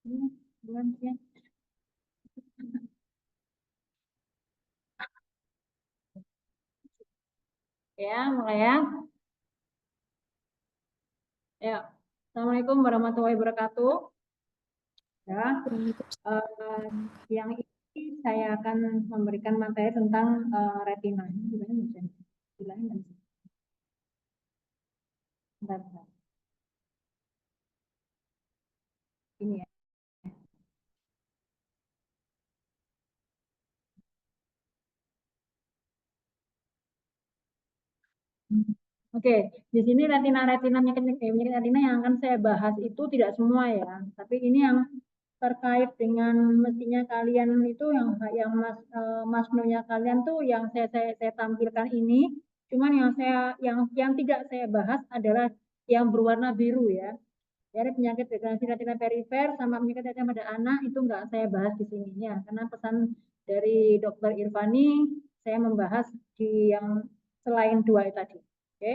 Ya, mulai ya. Ya, Assalamualaikum warahmatullahi wabarakatuh. Ya, eh, yang ini saya akan memberikan materi tentang retina. Ini gimana bisa? Bilangin nggak bisa? Bentar, bentar. Ini ya. Oke, di sini retina-retina penyakit retina yang akan saya bahas itu tidak semua ya, tapi ini yang terkait dengan mestinya kalian itu yang mas Nonya kalian tuh yang saya tampilkan ini, cuman yang tidak saya bahas adalah yang berwarna biru ya. Dari penyakit degenerasi retina perifer sama penyakit retina pada anak itu enggak saya bahas di sini ya, karena pesan dari Dokter Irvani saya membahas di yang selain dua itu tadi. Oke.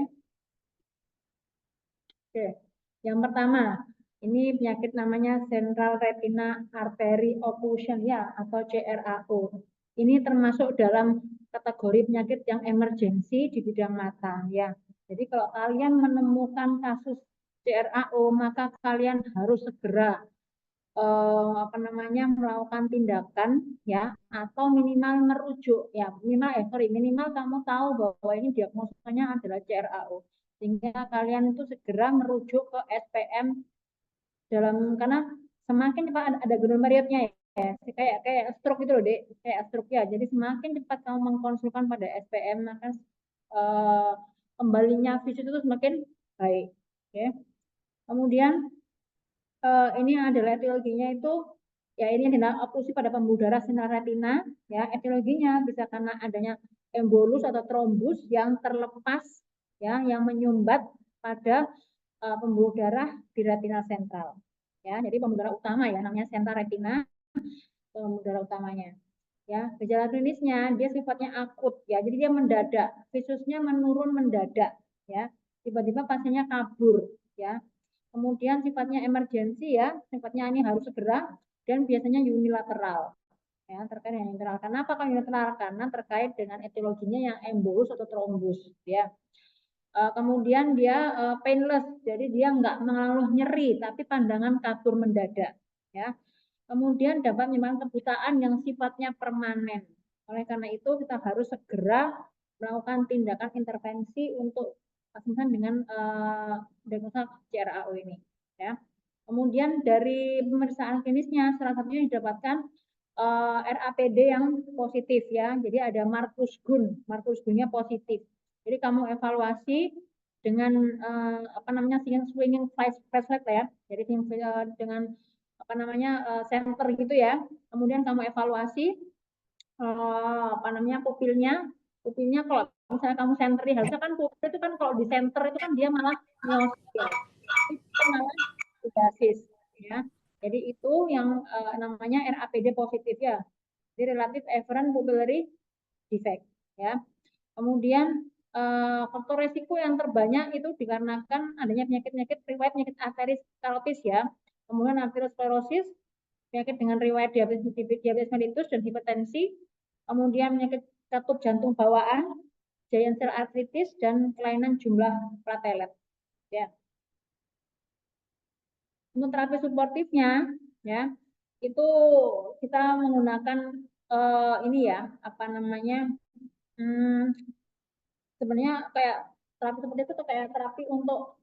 Oke, yang pertama, ini penyakit namanya Central Retina Artery Occlusion ya, atau CRAO. Ini termasuk dalam kategori penyakit yang emergensi di bidang mata ya. Jadi kalau kalian menemukan kasus CRAO, maka kalian harus segera melakukan tindakan ya, atau minimal merujuk ya, minimal kamu tahu bahwa ini diagnosanya adalah CRAO, sehingga kalian itu segera merujuk ke SPM karena semakin cepat ada glomerulnya ya, kayak kayak stroke itu loh dek, kayak stroke ya, jadi semakin cepat kamu mengkonsulkan pada SPM maka eh, kembalinya visit itu semakin baik. Oke. Kemudian ini adalah etiologinya itu ya, ini adalah oklusi pada pembuluh darah sinar retina ya. Etiologinya bisa karena adanya embolus atau trombus yang terlepas ya, yang menyumbat pada pembuluh darah di retina sentral ya. Jadi pembuluh darah utama ya, namanya sentral retina, pembuluh darah utamanya ya. Gejala klinisnya dia sifatnya akut ya, jadi dia mendadak, visusnya menurun mendadak ya, tiba-tiba pasiennya kabur ya. Kemudian sifatnya emergensi ya, sifatnya ini harus segera, dan biasanya unilateral ya, terkait dengan unilateral. Kenapa kan unilateral? Karena terkait dengan etiologinya yang embolus atau trombus ya. Kemudian dia painless, jadi dia nggak mengeluh nyeri, tapi pandangan kabur mendadak ya. Kemudian dapat menyebabkan kebutaan yang sifatnya permanen. Oleh karena itu kita harus segera melakukan tindakan intervensi untuk pasien dengan diagnosa CRAO ini ya. Kemudian dari pemeriksaan klinisnya salah satunya didapatkan RAPD yang positif ya. Jadi ada Marcus Gun, Marcus Gunnya positif. Jadi kamu evaluasi dengan swinging flashlight ya. Jadi dengan center gitu ya. Kemudian kamu evaluasi pupilnya. Pupilnya kalau misalnya kamu senteri, harusnya kan pupil itu kan kalau di center itu kan dia malah nyosir, itu malah basis ya. Jadi itu yang namanya RAPD positif ya. Jadi relatif afferent pupillary defect ya. Kemudian faktor resiko yang terbanyak itu dikarenakan adanya penyakit-penyakit riwayat penyakit arteriosklerotis ya. Kemudian arteriosklerosis, penyakit dengan riwayat diabetes mellitus dan hipertensi, kemudian penyakit katup jantung bawaan, giant cell arthritis, dan kelainan jumlah platelet ya. Untuk terapi suportifnya ya, itu kita menggunakan ini ya, hmm, sebenarnya kayak terapi seperti itu tuh kayak terapi untuk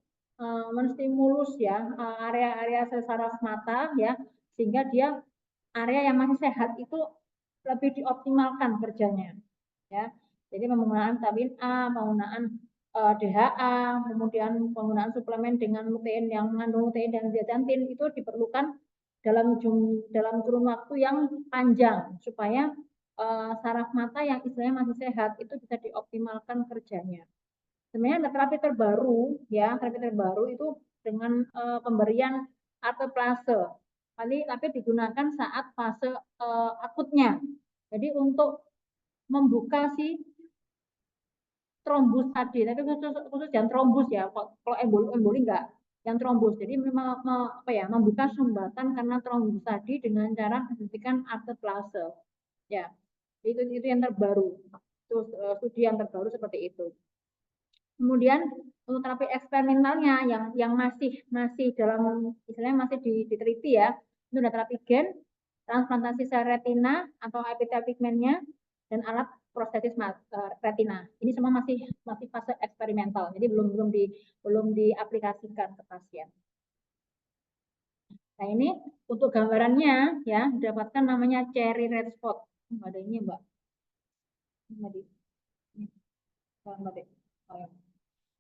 menstimulus ya area-area sel saraf mata ya, sehingga dia area yang masih sehat itu lebih dioptimalkan kerjanya ya. Jadi penggunaan vitamin A, penggunaan DHA, kemudian penggunaan suplemen dengan lutein yang mengandung lutein dan zeaxanthin itu diperlukan dalam kurun waktu yang panjang supaya saraf mata yang istilahnya masih sehat itu bisa dioptimalkan kerjanya. Sebenarnya ada terapi terbaru ya, terapi terbaru itu dengan pemberian arteplase, tapi digunakan saat fase akutnya. Jadi untuk membuka si trombus tadi, tapi khusus yang trombus ya, kalau emboli enggak. yang trombus. Jadi membuka sumbatan karena trombus tadi dengan cara menghentikan arterplase. Ya, itu yang terbaru. Itu studi yang terbaru seperti itu. Kemudian untuk terapi eksperimentalnya yang masih dalam istilahnya masih diteliti ya, itu ada terapi gen, transplantasi sel retina atau epitel pigmentnya, dan alat prostetis retina. Ini semua masih fase eksperimental, jadi belum diaplikasikan ke pasien. Nah ini untuk gambarannya ya didapatkan namanya cherry red spot. Ada ini Mbak.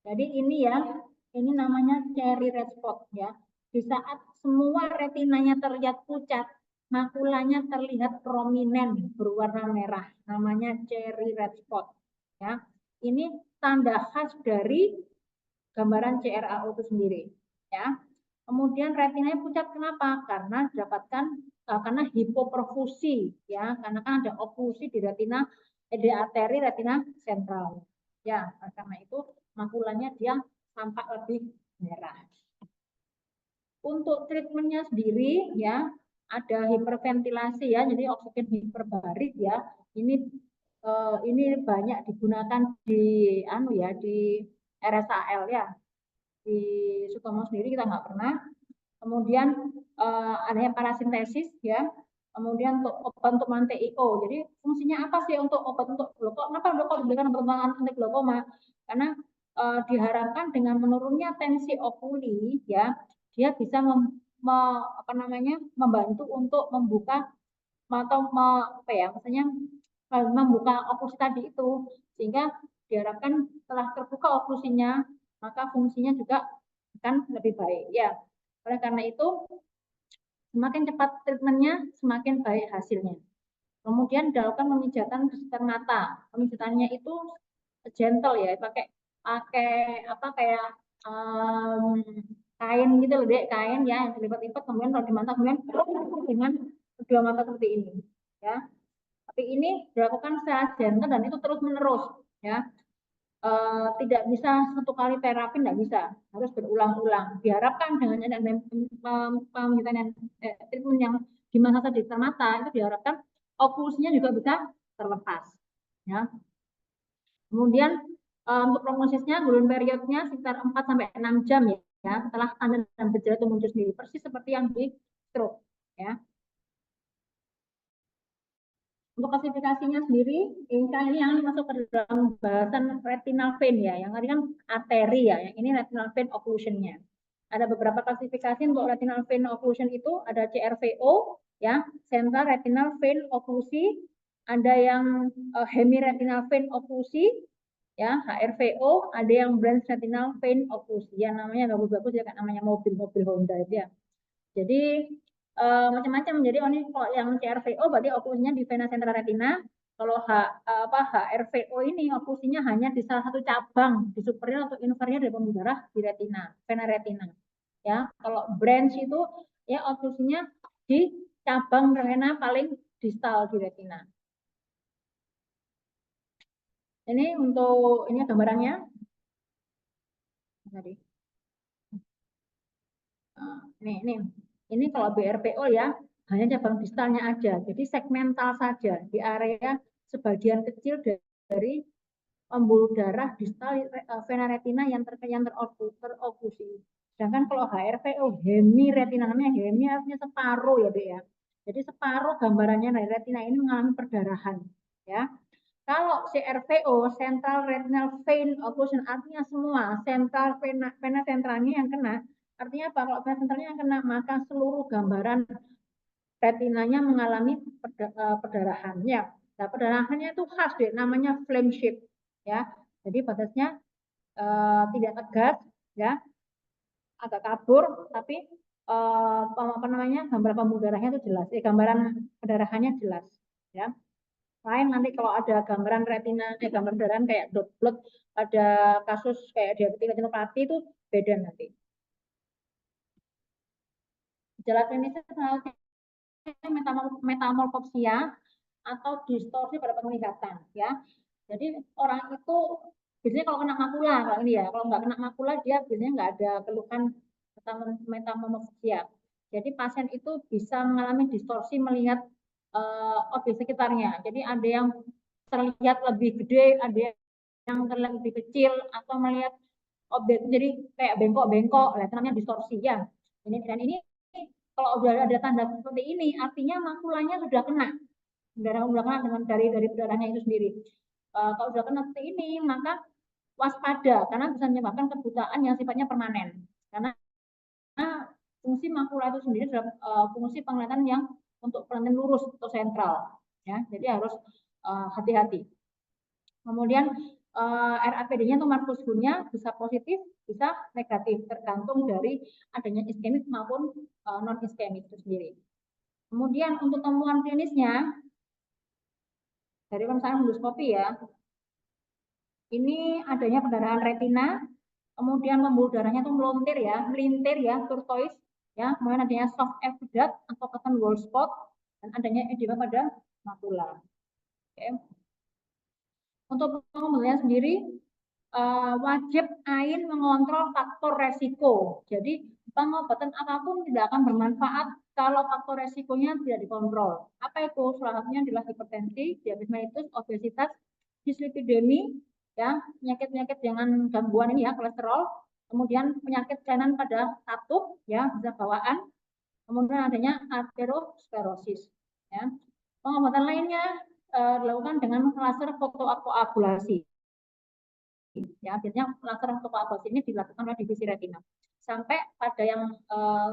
Jadi ini ya, ini namanya cherry red spot ya. Di saat semua retinanya terlihat pucat, makulanya terlihat prominent berwarna merah, namanya cherry red spot ya. Ini tanda khas dari gambaran CRAO itu sendiri ya. Kemudian retinanya pucat kenapa? Karena didapatkan karena hipoperfusi ya, karena kan ada oklusi di retina, di arteri retina sentral. Ya, karena itu makulanya dia tampak lebih merah. Untuk treatmentnya sendiri ya ada hiperventilasi ya, jadi oksigen hiperbarik ya. Ini banyak digunakan di RSAL ya. Di Sutomo sendiri kita nggak pernah. Kemudian adanya parasintesis ya. Kemudian obat untuk anti-IO. Jadi fungsinya apa sih untuk obat untuk glaukoma? Kenapa kok diberikan obat anti glaukoma? Karena diharapkan dengan menurunnya tensi okuli ya, dia bisa membantu untuk membuka atau membuka oklusi tadi itu, sehingga diharapkan setelah terbuka oklusinya maka fungsinya juga akan lebih baik ya. Oleh karena itu semakin cepat treatmentnya semakin baik hasilnya. Kemudian dilakukan pemijatan di sekitar mata. Pemijatannya itu gentle ya, pakai apa kayak kain gitu loh, Dek, kain ya yang dilipat-lipat, kemudian kalau di mata kemudian dengan kedua mata seperti ini ya. Tapi ini dilakukan secara gentle dan itu terus menerus ya. Tidak bisa satu kali terapi, tidak bisa, harus berulang-ulang. Diharapkan dengan pemijatan treatment yang di masa di mata itu diharapkan oklusinya juga bisa terlepas ya. Kemudian untuk prognosisnya golden periodnya sekitar 4 sampai 6 jam ya setelah tanda dan gejala itu muncul sendiri, persis seperti yang di stroke ya. Untuk klasifikasinya sendiri, ini yang masuk ke dalam bahasan retinal vein ya, yang tadi kan arteri ya, yang ini retinal vein occlusion-nya. Ada beberapa klasifikasi untuk retinal vein occlusion itu, ada CRVO ya, central retinal vein occlusi, ada yang hemiretinal vein occlusi ya, HRVO, ada yang branch retinal vein occlusi, yang namanya bagus-bagus ya, kan namanya mobil-mobil Honda itu ya. Jadi macam-macam. Jadi kalau yang CRVO berarti oklusinya di vena central retina. Kalau HRVO ini oklusinya hanya di salah satu cabang di superior atau inferior dari pembuluh darah di retina, vena retina. Ya, kalau branch itu ya oklusinya di cabang vena paling distal di retina. Ini untuk ini gambarannya. Tadi. Ini kalau BRPO ya hanya cabang distalnya aja, jadi segmental saja di area sebagian kecil dari pembuluh darah distal vena retina yang teroklusi. Sedangkan kalau HRVO hemiretina, namanya hemi artinya separuh ya Dek ya. Jadi separuh gambarannya dari retina ini mengalami perdarahan ya. Kalau CRVO central retinal vein occlusion artinya semua central vena sentralnya yang kena. Artinya apa? Kalau vena sentralnya yang kena maka seluruh gambaran retinanya mengalami perdarahan ya. Nah, perdarahannya itu khas deh, namanya flame shape ya. Jadi batasnya tidak tegas ya, agak kabur, tapi gambar pembuluh darahnya itu jelas. Gambaran perdarahannya jelas ya. Lain nanti kalau ada gambaran retina, gambar perdarahan kayak dot blood, ada kasus kayak diabetes retinopati itu beda nanti. Gejala klinisnya metamorfopsia atau distorsi pada penglihatan ya. Jadi orang itu biasanya kalau kena makula, kalau ini ya, kalau nggak kena makula dia biasanya nggak ada keluhan metamorfosia. Jadi pasien itu bisa mengalami distorsi melihat objek sekitarnya. Jadi ada yang terlihat lebih gede, ada yang terlihat lebih kecil, atau melihat objek jadi kayak bengkok-bengkok, itu namanya distorsi ya. Dan ini kalau udah ada tanda seperti ini, artinya makulanya sudah kena, udah kena dengan dari darahnya itu sendiri. Kalau sudah kena seperti ini, maka waspada karena bisa menyebabkan kebutaan yang sifatnya permanen. Karena fungsi makula itu sendiri adalah fungsi penglihatan yang untuk penglihatan lurus atau sentral, ya. Jadi harus hati-hati. Kemudian RAPD-nya atau Marcus Gunn-nya bisa positif, bisa negatif, tergantung dari adanya iskemik maupun non iskemik itu sendiri. Kemudian untuk temuan klinisnya dari pemeriksaan endoskopi ya, ini adanya pendarahan retina, kemudian pembuluh darahnya itu melintir ya, turquoise ya, kemudian adanya soft exudate atau cotton wool spot, dan adanya edema pada makula. Oke. Untuk pengobatan sendiri wajib AIN mengontrol faktor resiko. Jadi pengobatan apapun tidak akan bermanfaat kalau faktor resikonya tidak dikontrol. Apa itu? Salah satunya adalah hipertensi, diabetes mellitus, obesitas, dislipidemi, ya, penyakit-penyakit dengan gangguan ini ya, kolesterol, kemudian penyakit kelainan pada katup, ya, bisa bawaan, kemudian adanya arteriosklerosis, ya. Pengobatan lainnya dilakukan dengan laser fotokoagulasi. Ya, biasanya laser fotokoagulasi ini dilakukan oleh divisi retina. Sampai pada yang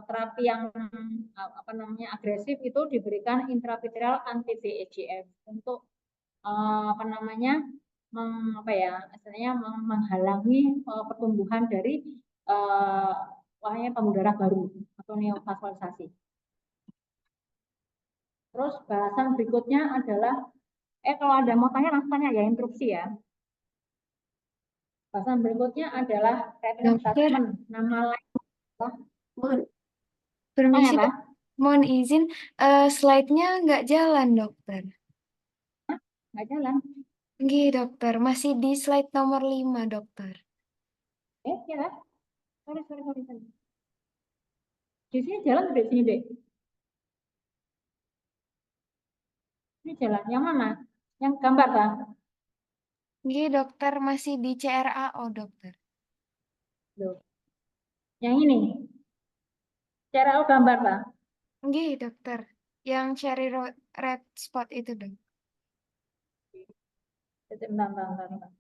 terapi yang agresif itu diberikan intravitreal anti VEGF untuk menghalangi pertumbuhan dari pembuluh darah baru atau neovaskularisasi. Terus bahasan berikutnya adalah kalau ada mau tanya langsung tanya ya, interupsi ya. Bahasan berikutnya adalah retina detachment, nama lain. Permisi, mohon izin, slide-nya nggak jalan, dokter. Nggak jalan. Nggih, dokter. Masih di slide nomor 5, dokter. Ya. Sorry. Di sini jalan di sini, Dek. Ini jalan. Yang mana? Yang gambar, Bang? Nggih, dokter. Masih di CRAO, dokter. Loh. Yang ini. CRAO gambar, Bang? Nggih, dokter. Yang cherry red spot itu, dok. Bentar.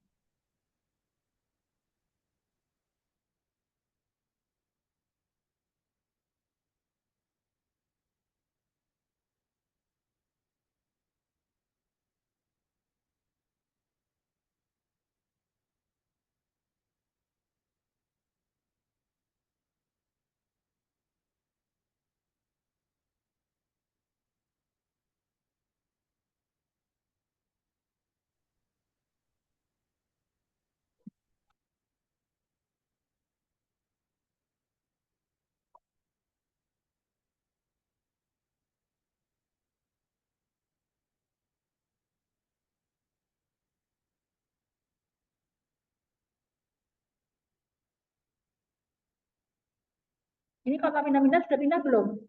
Ini kalau pindah-pindah sudah pindah belum?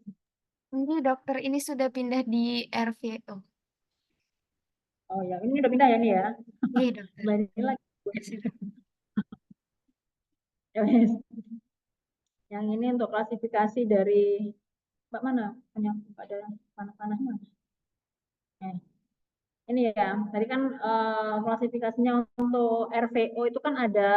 Nggih, dokter. Ini sudah pindah di RVO. Oh ya, ini udah pindah ya ini ya. Nggih, dokter. Ini lagi. Ya, sudah. Yang ini untuk klasifikasi dari Mbak mana? Pada panah-panahnya. Ini ya, tadi kan klasifikasinya untuk RVO itu kan ada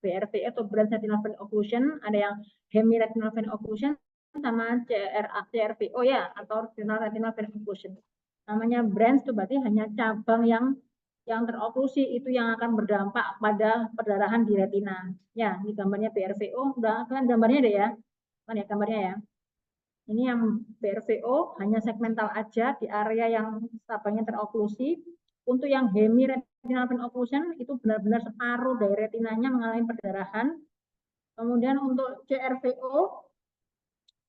BRVO atau Branch Retinal Vein Occlusion, ada yang Hemiretinal Vein Occlusion, sama CRVO ya, atau Retinal Vein Occlusion. Namanya branch itu berarti hanya cabang yang teroklusi, itu yang akan berdampak pada perdarahan di retina. Ya, ini gambarnya BRVO, udah kan gambarnya deh ya. Kan ya gambarnya ya. Ini yang BRVO hanya segmental aja di area yang cabangnya teroklusi. Untuk yang hemiretinal vein occlusion itu benar-benar separuh dari retinanya mengalami perdarahan. Kemudian untuk CRVO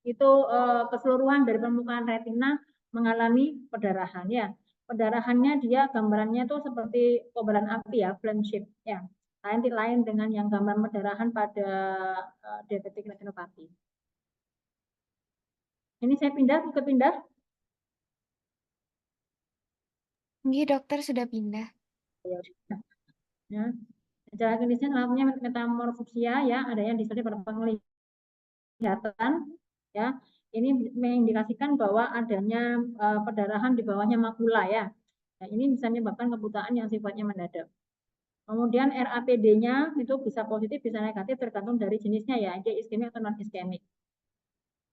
itu keseluruhan dari permukaan retina mengalami perdarahan ya. Perdarahannya dia gambarannya itu seperti kobaran api ya, flame shape ya. Lain dengan yang gambar perdarahan pada diabetic retinopathy. Ini saya pindah, ikut pindah. Iya, dokter sudah pindah. Ya, sudah. Ya. Gejala klinisnya namanya metamorfosia ya, ada yang disertai pada penglihatan ya. Ini mengindikasikan bahwa adanya perdarahan di bawahnya makula ya. Nah, ini bisa menyebabkan kebutaan yang sifatnya mendadak. Kemudian RAPD-nya itu bisa positif, bisa negatif tergantung dari jenisnya ya, dia iskemik atau non iskemik.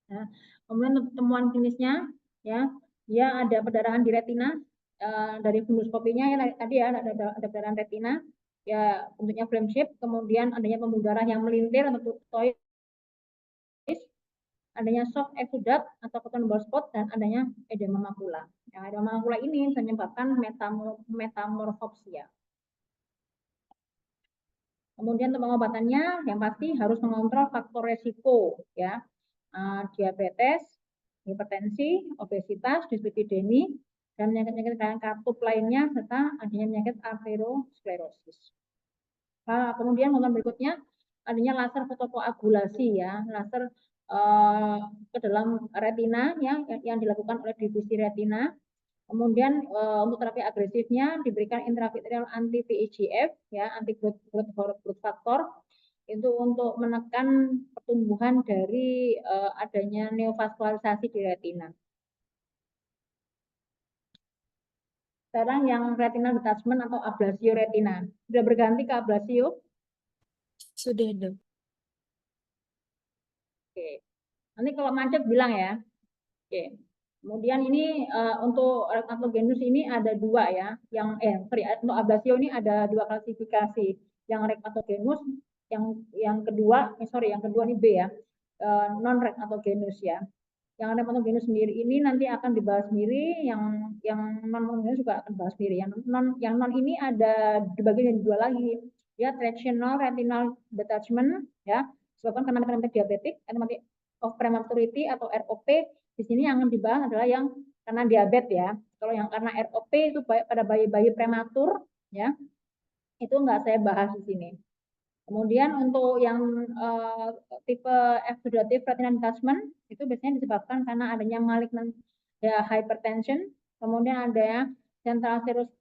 Ya. Kemudian untuk temuan klinisnya ya, dia ada perdarahan di retina dari funduskopinya ya tadi ya ada perdarahan retina ya bentuknya flame shape, kemudian adanya pembuluh darah yang melintir atau ptois, adanya soft exudate atau cotton ball spot dan adanya edema makula. Ya, edema makula ini menyebabkan metamorfopsia. Kemudian untuk pengobatannya yang pasti harus mengontrol faktor resiko ya, diabetes, hipertensi, obesitas, dislipidemi, dan penyakit-penyakit katup lainnya serta adanya penyakit arteriosklerosis. Kemudian momen berikutnya adanya laser fotokoagulasi ya, laser ke dalam retina ya, yang dilakukan oleh divisi retina. Kemudian untuk terapi agresifnya diberikan intravitreal anti VEGF ya, anti growth factor itu untuk menekan pertumbuhan dari adanya neovaskularisasi di retina. Sekarang yang retinal detachment atau ablasio retina. Sudah berganti ke ablasio? Sudah, dok. Oke. Nanti kalau macet bilang ya. Oke. Kemudian ini untuk rektatogenus ini ada dua ya. Untuk ablasio ini ada dua klasifikasi. Yang rektatogenus, yang kedua, yang kedua ini B ya. Non rektatogenus ya. Yang rektatogenus sendiri ini nanti akan dibahas sendiri, yang non homogenus juga akan dibahas sendiri. Yang non ini ada dibagi menjadi dua lagi. Ya, tractional retinal detachment ya, disebabkan karena penyakit diabetik, retinopathia of prematurity atau ROP. Di sini yang dibahas adalah yang karena diabetes ya. Kalau yang karena ROP itu pada bayi-bayi prematur ya, itu enggak saya bahas di sini. Kemudian untuk yang tipe exudative retinal detachment itu biasanya disebabkan karena adanya malignant ya, hypertension, kemudian ada central serous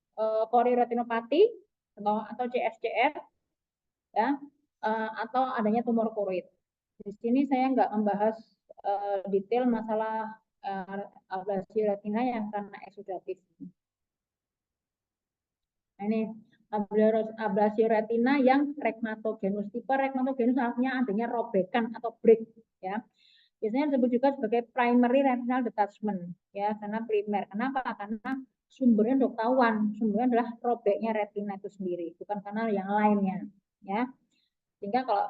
chorioretinopathy atau CSCR ya, atau adanya tumor koroid. Di sini saya nggak membahas detail masalah ablasio retina yang karena exudatif. Nah, ini ablasio retina yang regmatogenus. Tipe regmatogenus artinya adanya robekan atau break ya. Biasanya disebut juga sebagai primary retinal detachment ya, karena primer. Kenapa? Karena sumbernya sudah ketahuan, sumbernya adalah robeknya retina itu sendiri, bukan karena yang lainnya ya. Sehingga kalau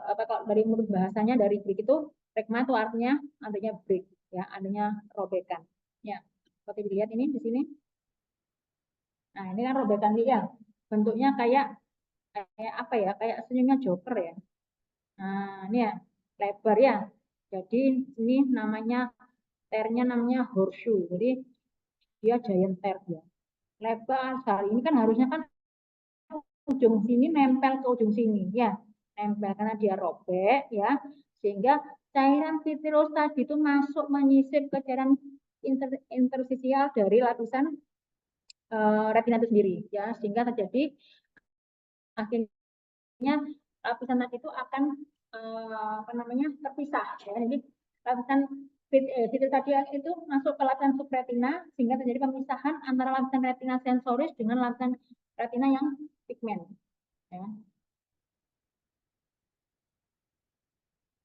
dari menurut bahasanya dari break itu regma itu artinya adanya break ya, adanya robekan. Ya, seperti dilihat ini di sini. Nah, ini kan robekan dia. Bentuknya kayak apa ya? Kayak senyumnya Joker ya. Nah, ini ya, lebar ya. Jadi ini namanya ternya namanya horseshoe. Jadi dia giant tear ya. Lebar sekali. Ini kan harusnya kan ujung sini nempel ke ujung sini ya. Nempel karena dia robek ya. Sehingga cairan vitreous tadi itu masuk menyisip ke cairan interstisial dari lapisan retina itu sendiri ya, sehingga terjadi akhirnya lapisan tadi itu akan terpisah ya. Jadi lapisan fitur tadi itu masuk ke lapisan subretina sehingga terjadi pemisahan antara lapisan retina sensoris dengan lapisan retina yang pigmen ya.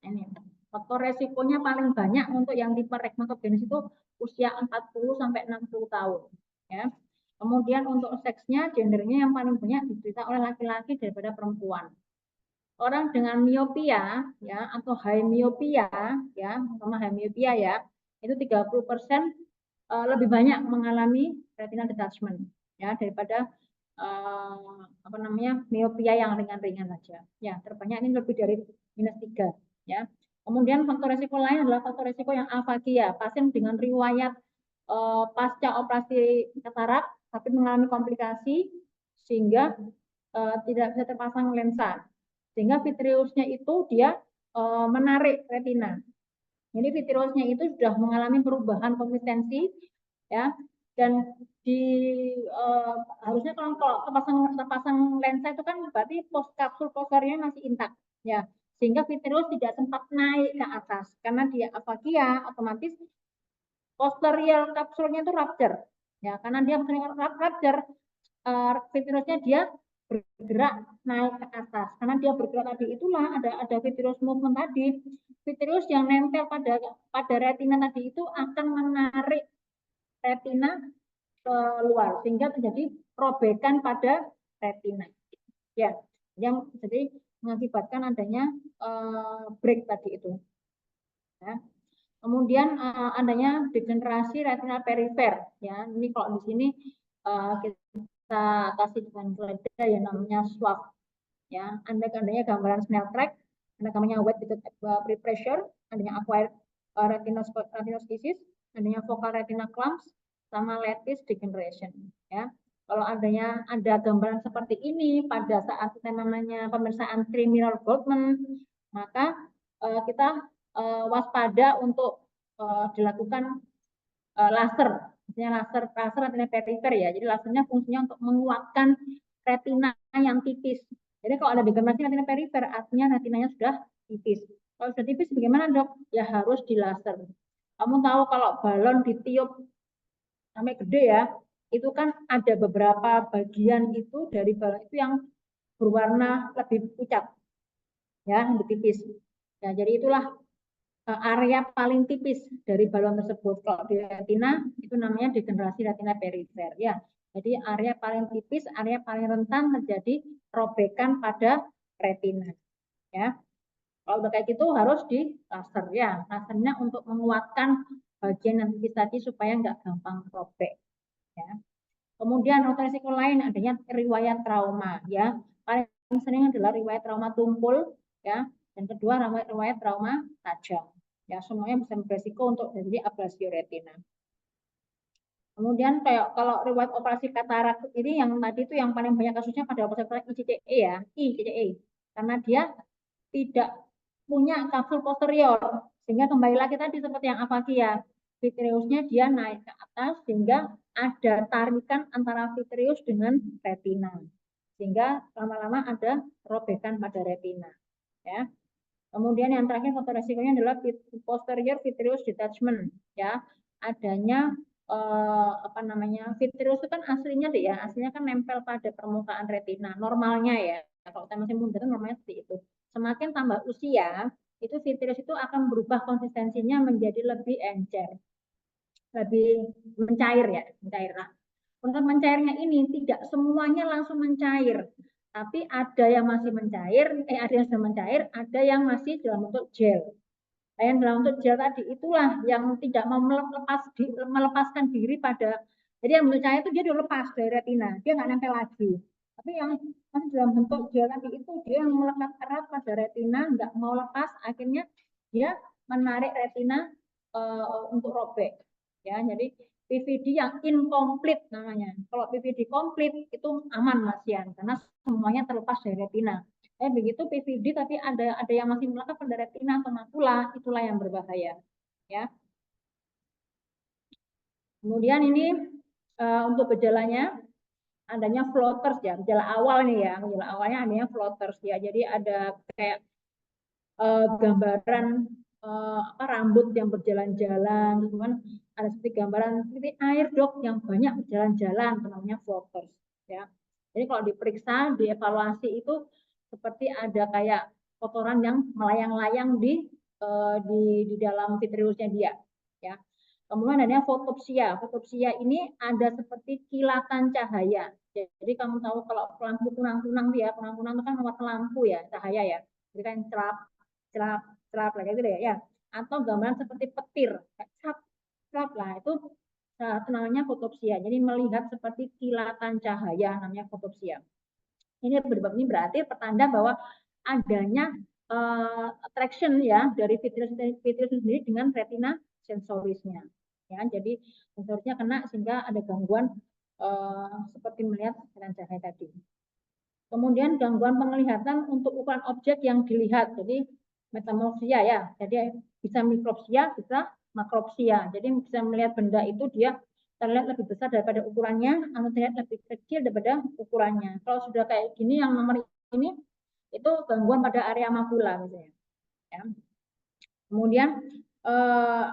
Ini faktor resikonya paling banyak untuk yang tipe regmatogenus itu usia 40 sampai 60 tahun ya. Kemudian untuk seksnya, gendernya yang paling banyak diderita oleh laki-laki daripada perempuan. Orang dengan miopia ya atau high miopia ya, sama high miopia ya, itu 30% lebih banyak mengalami retinal detachment ya daripada miopia yang ringan-ringan saja. Ya, terbanyak ini lebih dari -3 ya. Kemudian faktor resiko lain adalah faktor resiko yang afagia, pasien dengan riwayat pasca operasi katarak tapi mengalami komplikasi sehingga tidak bisa terpasang lensa. Sehingga vitreusnya itu dia menarik retina. Jadi vitreousnya itu sudah mengalami perubahan konsistensi, ya, dan harusnya kalau terpasang lensa itu kan berarti kapsul posteriornya masih intak, ya, sehingga vitreous tidak sempat naik ke atas karena dia afagia, otomatis posterior kapsulnya itu rupture, ya, karena dia rupture, vitreousnya dia bergerak naik ke atas. Karena dia bergerak tadi itulah ada vitreous movement tadi. Vitreous yang nempel pada retina tadi itu akan menarik retina keluar sehingga terjadi robekan pada retina. Ya, yang jadi mengakibatkan adanya break tadi itu. Ya. Kemudian adanya degenerasi retina perifer. Ya, ini kalau di sini kita kasih dengan geledah yang namanya SWAP. Ya, adanya gambaran Snell track, ada namanya wet with pressure, adanya acquired retinoschisis, adanya focal retina clumps, sama lattice degeneration. Ya, kalau ada gambaran seperti ini pada saat namanya pemeriksaan criminal Goldman, maka kita waspada untuk dilakukan laser, misalnya laser retina perifer, ya. Jadi lasernya fungsinya untuk menguatkan retina yang tipis. Jadi kalau ada degenerasi retina perifer, artinya retinanya sudah tipis. Kalau sudah tipis bagaimana, Dok? Ya harus di laser. Kamu tahu kalau balon ditiup sampai gede, ya, itu kan ada beberapa bagian itu dari balon itu yang berwarna lebih pucat, ya, lebih tipis. Ya, jadi itulah area paling tipis dari balon tersebut. Kalau di retina itu namanya degenerasi retina perifer, ya. Jadi area paling tipis, area paling rentan terjadi robekan pada retina, ya. Kalau udah kayak gitu harus di laser, ya. Lasernya untuk menguatkan bagian yang tipis tadi supaya nggak gampang robek, ya. Kemudian resiko lain adanya riwayat trauma, ya. Paling sering adalah riwayat trauma tumpul, ya. Dan kedua riwayat trauma tajam. Ya, semuanya bisa beresiko untuk terjadi ablasi retina. Kemudian kayak kalau riwayat operasi katarak ini yang tadi itu yang paling banyak kasusnya pada operasi ICCE, ya, ICCE, karena dia tidak punya kapsul posterior, sehingga kembali lagi tadi seperti yang afagia, vitreousnya dia naik ke atas sehingga ada tarikan antara vitreous dengan retina, sehingga lama-lama ada robekan pada retina, ya. Kemudian yang terakhir faktor resikonya adalah posterior vitreous detachment, ya, adanya vitreous itu kan aslinya deh, ya, aslinya kan nempel pada permukaan retina normalnya, ya. Kalau kita masih muda itu normalnya seperti itu. Semakin tambah usia itu vitreous itu akan berubah konsistensinya menjadi lebih encer, lebih mencair, ya, mencair. Nah, untuk mencairnya ini tidak semuanya langsung mencair, tapi ada yang masih mencair, ada yang sudah mencair, ada yang masih dalam bentuk gel. Nah, yang dalam bentuk gel tadi itulah yang tidak mau melepaskan diri pada, jadi yang bentuk cair itu dia udah lepas dari retina, dia nggak nempel lagi. Tapi yang masih dalam bentuk gel tadi itu dia yang melekat erat pada retina, nggak mau lepas, akhirnya dia menarik retina untuk robek. Ya, jadi PVD yang incomplete namanya. Kalau PVD komplit itu aman, Mas Yan, karena semuanya terlepas dari retina. Begitu PVD tapi ada yang masih melekat pada retina atau makula, itulah yang berbahaya, ya. Kemudian ini untuk gejalanya adanya floaters, ya, gejala awal nih, ya, gejala awalnya adanya floaters, ya. Jadi ada kayak gambaran rambut yang berjalan-jalan, gitu kan. Ada seperti gambaran seperti air, Dok, yang banyak berjalan-jalan, namanya floaters, ya. Jadi kalau diperiksa, dievaluasi itu seperti ada kayak kotoran yang melayang-layang di dalam vitreousnya dia, ya. Kemudian adanya fotopsia. Fotopsia ini ada seperti kilatan cahaya. Jadi kamu tahu kalau lampu kunang-kunang, ya, kunang-kunang itu kan warna lampu, ya, cahaya, ya. Jadi kan cerap cerap cerap lah gitu ya, atau gambaran seperti petir, cerap cerap lah, itu namanya fotopsia. Jadi melihat seperti kilatan cahaya, namanya fotopsia. Ini berarti pertanda bahwa adanya attraction, ya, dari vitreous sendiri dengan retina sensorisnya, ya. Jadi sensorisnya kena sehingga ada gangguan seperti melihat kilatan cahaya tadi. Kemudian gangguan penglihatan untuk ukuran objek yang dilihat. Jadi metamorfia ya. Jadi bisa mikropsia, bisa makropsia. Jadi bisa melihat benda itu dia terlihat lebih besar daripada ukurannya atau terlihat lebih kecil daripada ukurannya. Kalau sudah kayak gini yang nomor ini itu gangguan pada area makula misalnya. Ya. Kemudian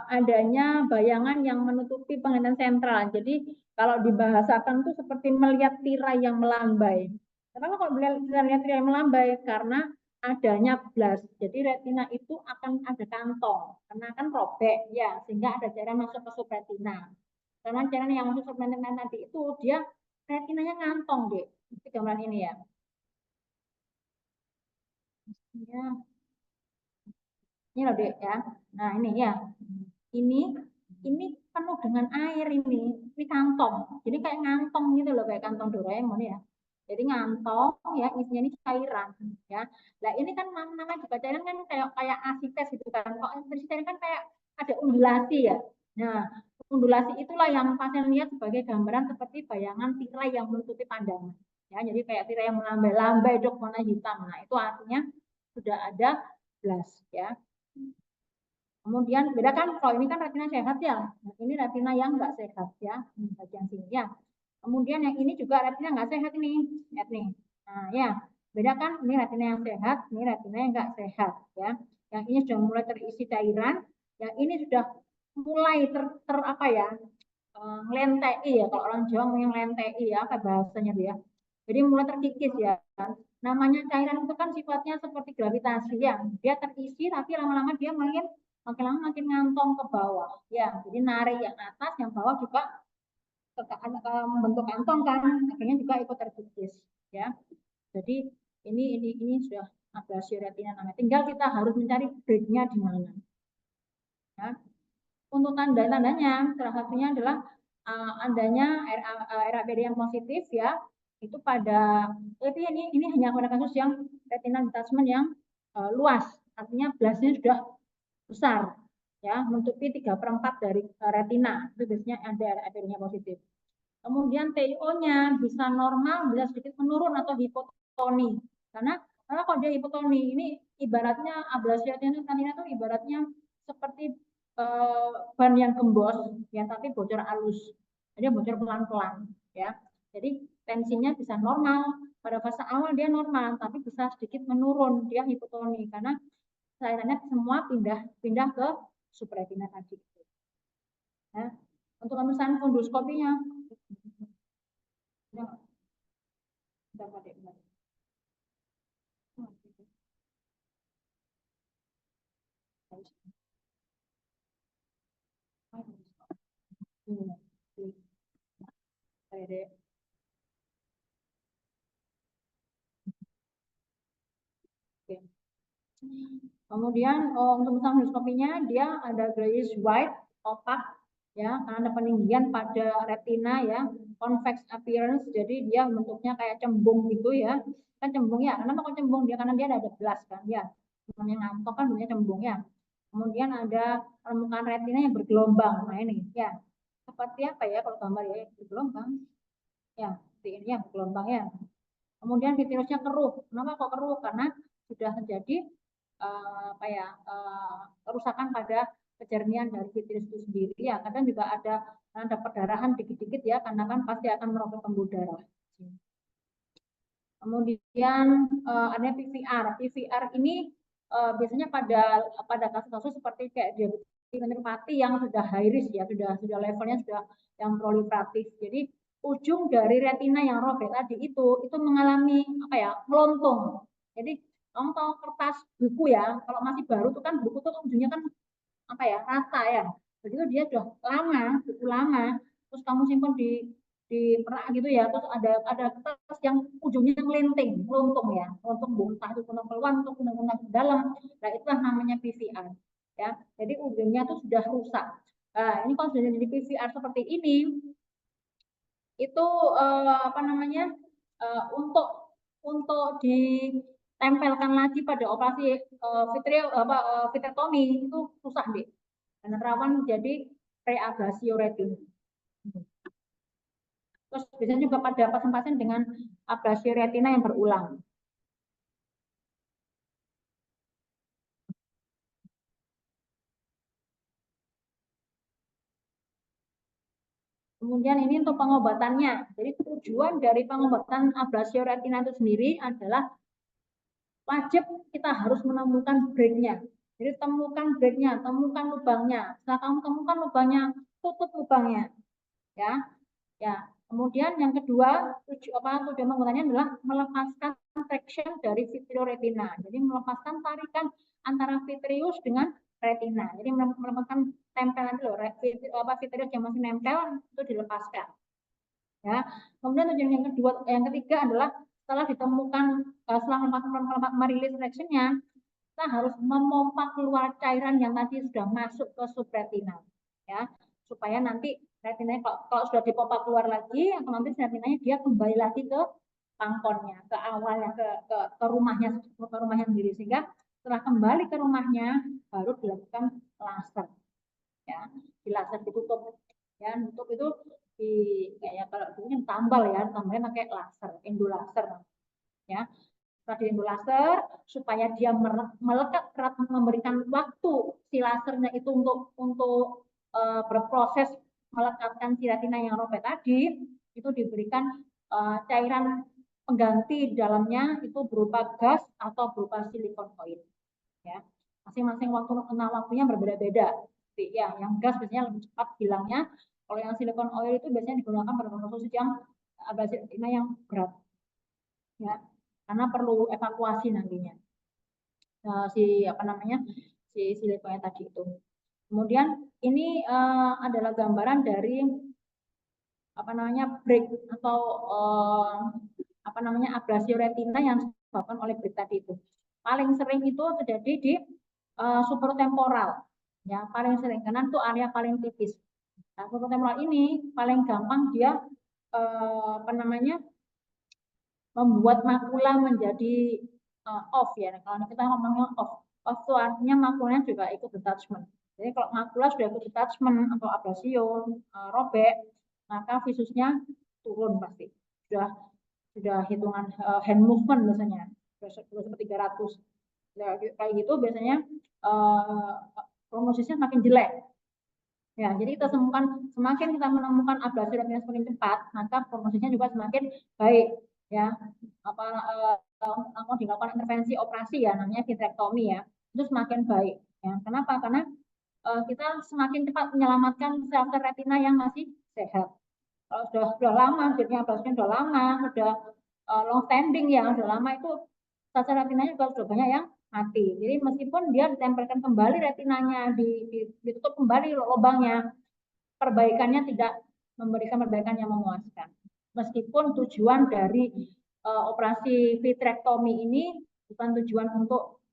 adanya bayangan yang menutupi penglihatan sentral. Jadi kalau dibahasakan itu seperti melihat tirai yang melambai. Kenapa kalau melihat tirai yang melambai? Karena adanya blas. Jadi retina itu akan ada kantong, karena kan robek ya, sehingga ada cairan masuk ke subretina. Karena cairan yang masuk ke subretina tadi itu dia retinanya ngantong, deh. Ini gambaran ini ya. Ya, ini loh dek ya. Nah ini ya, ini ini penuh dengan air ini kantong. Jadi kayak ngantong gitu loh, kayak kantong Doraemon ya. Jadi ngantong ya, isinya ini cairan ya. Nah ini kan namanya juga cairan kan kayak kayak asites gitu kan. Kok cairan kan kayak ada undulasi ya. Nah undulasi itulah yang pasien lihat sebagai gambaran seperti bayangan tirai yang menutupi pandangan. Ya, jadi kayak tirai yang melambai-lambai dok warna hitam. Nah itu artinya sudah ada blas ya. Kemudian beda kan kalau ini kan retina sehat ya, nah, ini retina yang nggak sehat ya, bagian sini ya. Kemudian yang ini juga retina nggak sehat ini, lihat nih. Nah ya, beda kan ini retina yang sehat, ini retina yang nggak sehat ya. Yang ini sudah mulai terisi cairan, yang ini sudah mulai ter apa ya, ngelentei ya, kalau orang Jawa ngomong ngelentei ya, apa bahasanya dia. Jadi mulai terkikis ya. Namanya cairan itu kan sifatnya seperti gravitasi ya. Dia terisi tapi lama-lama dia makin lama makin ngantong ke bawah. Ya, jadi narik yang atas, yang bawah juga membentuk kantong kan, akhirnya juga ikut terkikis ya. Jadi ini sudah ablasi retina namanya. Tinggal kita harus mencari breaknya di mana. Ya. Untuk tanda-tandanya, salah satunya adalah adanya RAPD yang positif ya, itu pada tapi ini hanya pada kasus yang retinal detachment yang luas, artinya blasnya sudah besar ya, menutupi 3/4 dari retina, itu biasanya ada RAPD-nya positif. Kemudian TIO-nya bisa normal, bisa sedikit menurun atau hipotoni. Karena kalau dia hipotoni, ini ibaratnya ablasi retina itu ibaratnya seperti ban yang gembos, ya tapi bocor halus. Jadi bocor pelan-pelan, ya. Jadi tensinya bisa normal. Pada fase awal dia normal, tapi bisa sedikit menurun, dia hipotoni karena cairannya semua pindah ke subretina tadi. Ya. Untuk pemeriksaan funduskopinya, Kemudian untuk endoskopinya dia ada grayish white, opak ya, karena ada peninggian pada retina ya, convex appearance, jadi dia bentuknya kayak cembung gitu ya. Kan cembung ya, kenapa kok cembung dia? Karena dia ada belas kan ya. Namanya ngantok kan bentuknya cembung ya. Kemudian ada permukaan retina yang bergelombang. Nah ini ya. Seperti apa ya kalau gambar ya, bergelombang. Ya, seperti ini ya bergelombang ya. Kemudian vitreousnya keruh. Kenapa kok keruh? Karena sudah terjadi apa ya, kerusakan pada kejernihan dari vitreous itu sendiri ya. Kadang juga ada perdarahan dikit-dikit ya, karena kan pasti akan merokok pembuluh darah. Kemudian ada PVR. PVR ini biasanya pada kasus-kasus seperti kayak diabetes retinopati yang sudah high risk ya, sudah levelnya sudah yang proliferatif. Jadi ujung dari retina yang robek tadi itu mengalami apa ya, melontung. Jadi kamu tahu kertas buku ya, kalau masih baru tuh kan buku tuh ujungnya kan apa ya, rata ya. Begitu dia sudah lama, buku lama, terus kamu simpan di perak gitu ya, terus ada kertas yang ujungnya melenting, meluntung ya, meluntung entah itu kunang keluar atau kunang ke dalam. Nah itulah namanya PVR ya. Jadi ujungnya tuh sudah rusak. Nah ini kalau sudah jadi PVR seperti ini, itu apa namanya, untuk ditempelkan lagi pada operasi vitrectomy itu susah deh, karena rawan menjadi reablasio retina. Terus biasanya juga pada pasien-pasien dengan ablasio retina yang berulang. Kemudian ini untuk pengobatannya. Jadi tujuan dari pengobatan ablasio retina itu sendiri adalah wajib kita harus menemukan breaknya. Jadi temukan breaknya, temukan lubangnya. Setelah kamu temukan lubangnya, tutup lubangnya. Ya, ya. Kemudian yang kedua, tujuan penggunaannya adalah melepaskan traction dari vitreoretina. Jadi melepaskan tarikan antara vitreus dengan retina. Jadi melepaskan tempelan itu, vitreus yang masih nempel itu dilepaskan. Ya. Kemudian tujuan yang kedua, yang ketiga adalah setelah ditemukan setelah merilis tractionnya, kita harus memompa keluar cairan yang tadi sudah masuk ke subretina, ya, supaya nanti retinanya kalau sudah dipompa keluar lagi, otomatis retinanya dia kembali lagi ke pangkonnya, ke awalnya, ke rumahnya sendiri, sehingga setelah kembali ke rumahnya baru dilakukan laser, ya, di laser ditutup, ya, tutup itu di kayak kalau dulu tambal ya, tambalnya pakai laser, endolaser, ya. Radian laser supaya dia melekat erat, memberikan waktu si lasernya itu untuk berproses melekatkan si retina yang robek tadi, itu diberikan cairan pengganti di dalamnya itu berupa gas atau berupa silikon oil, ya. Masing-masing waktunya berbeda-beda. Ya, yang gas biasanya lebih cepat hilangnya, kalau yang silikon oil itu biasanya digunakan pada kasus yang ablasi retina yang berat, ya, karena perlu evakuasi nantinya si silikonnya tadi itu. Kemudian ini adalah gambaran dari break atau ablasio retina yang disebabkan oleh break tadi itu. Paling sering itu terjadi di supratemporal, ya, paling sering karena itu area paling tipis. Nah, supratemporal ini paling gampang dia membuat makula menjadi off, ya. Kalau kita ngomongnya off itu artinya makulanya juga ikut detachment. Jadi kalau makula sudah ikut detachment atau ablasio, robek, maka visusnya turun pasti. Sudah hitungan hand movement biasanya, sudah 300. Ya, kayak gitu biasanya prognosisnya makin jelek. Ya, jadi kita semakin kita menemukan ablasi retina semakin cepat, maka prognosisnya juga semakin baik, ya. Mau dilakukan intervensi operasi, ya, namanya vitrektomi, ya, itu semakin baik, ya. Kenapa? Karena kita semakin cepat menyelamatkan sel-sel retina yang masih sehat. Kalau sudah lama, jadinya ablasinya sudah lama, sudah long standing, ya, sudah lama, itu sel-sel retinanya juga sudah banyak yang mati. Jadi meskipun dia ditempelkan kembali retinanya, ditutup kembali lubangnya, perbaikannya tidak memberikan perbaikan yang memuaskan. Meskipun tujuan dari operasi vitrektomi ini bukan tujuan untuk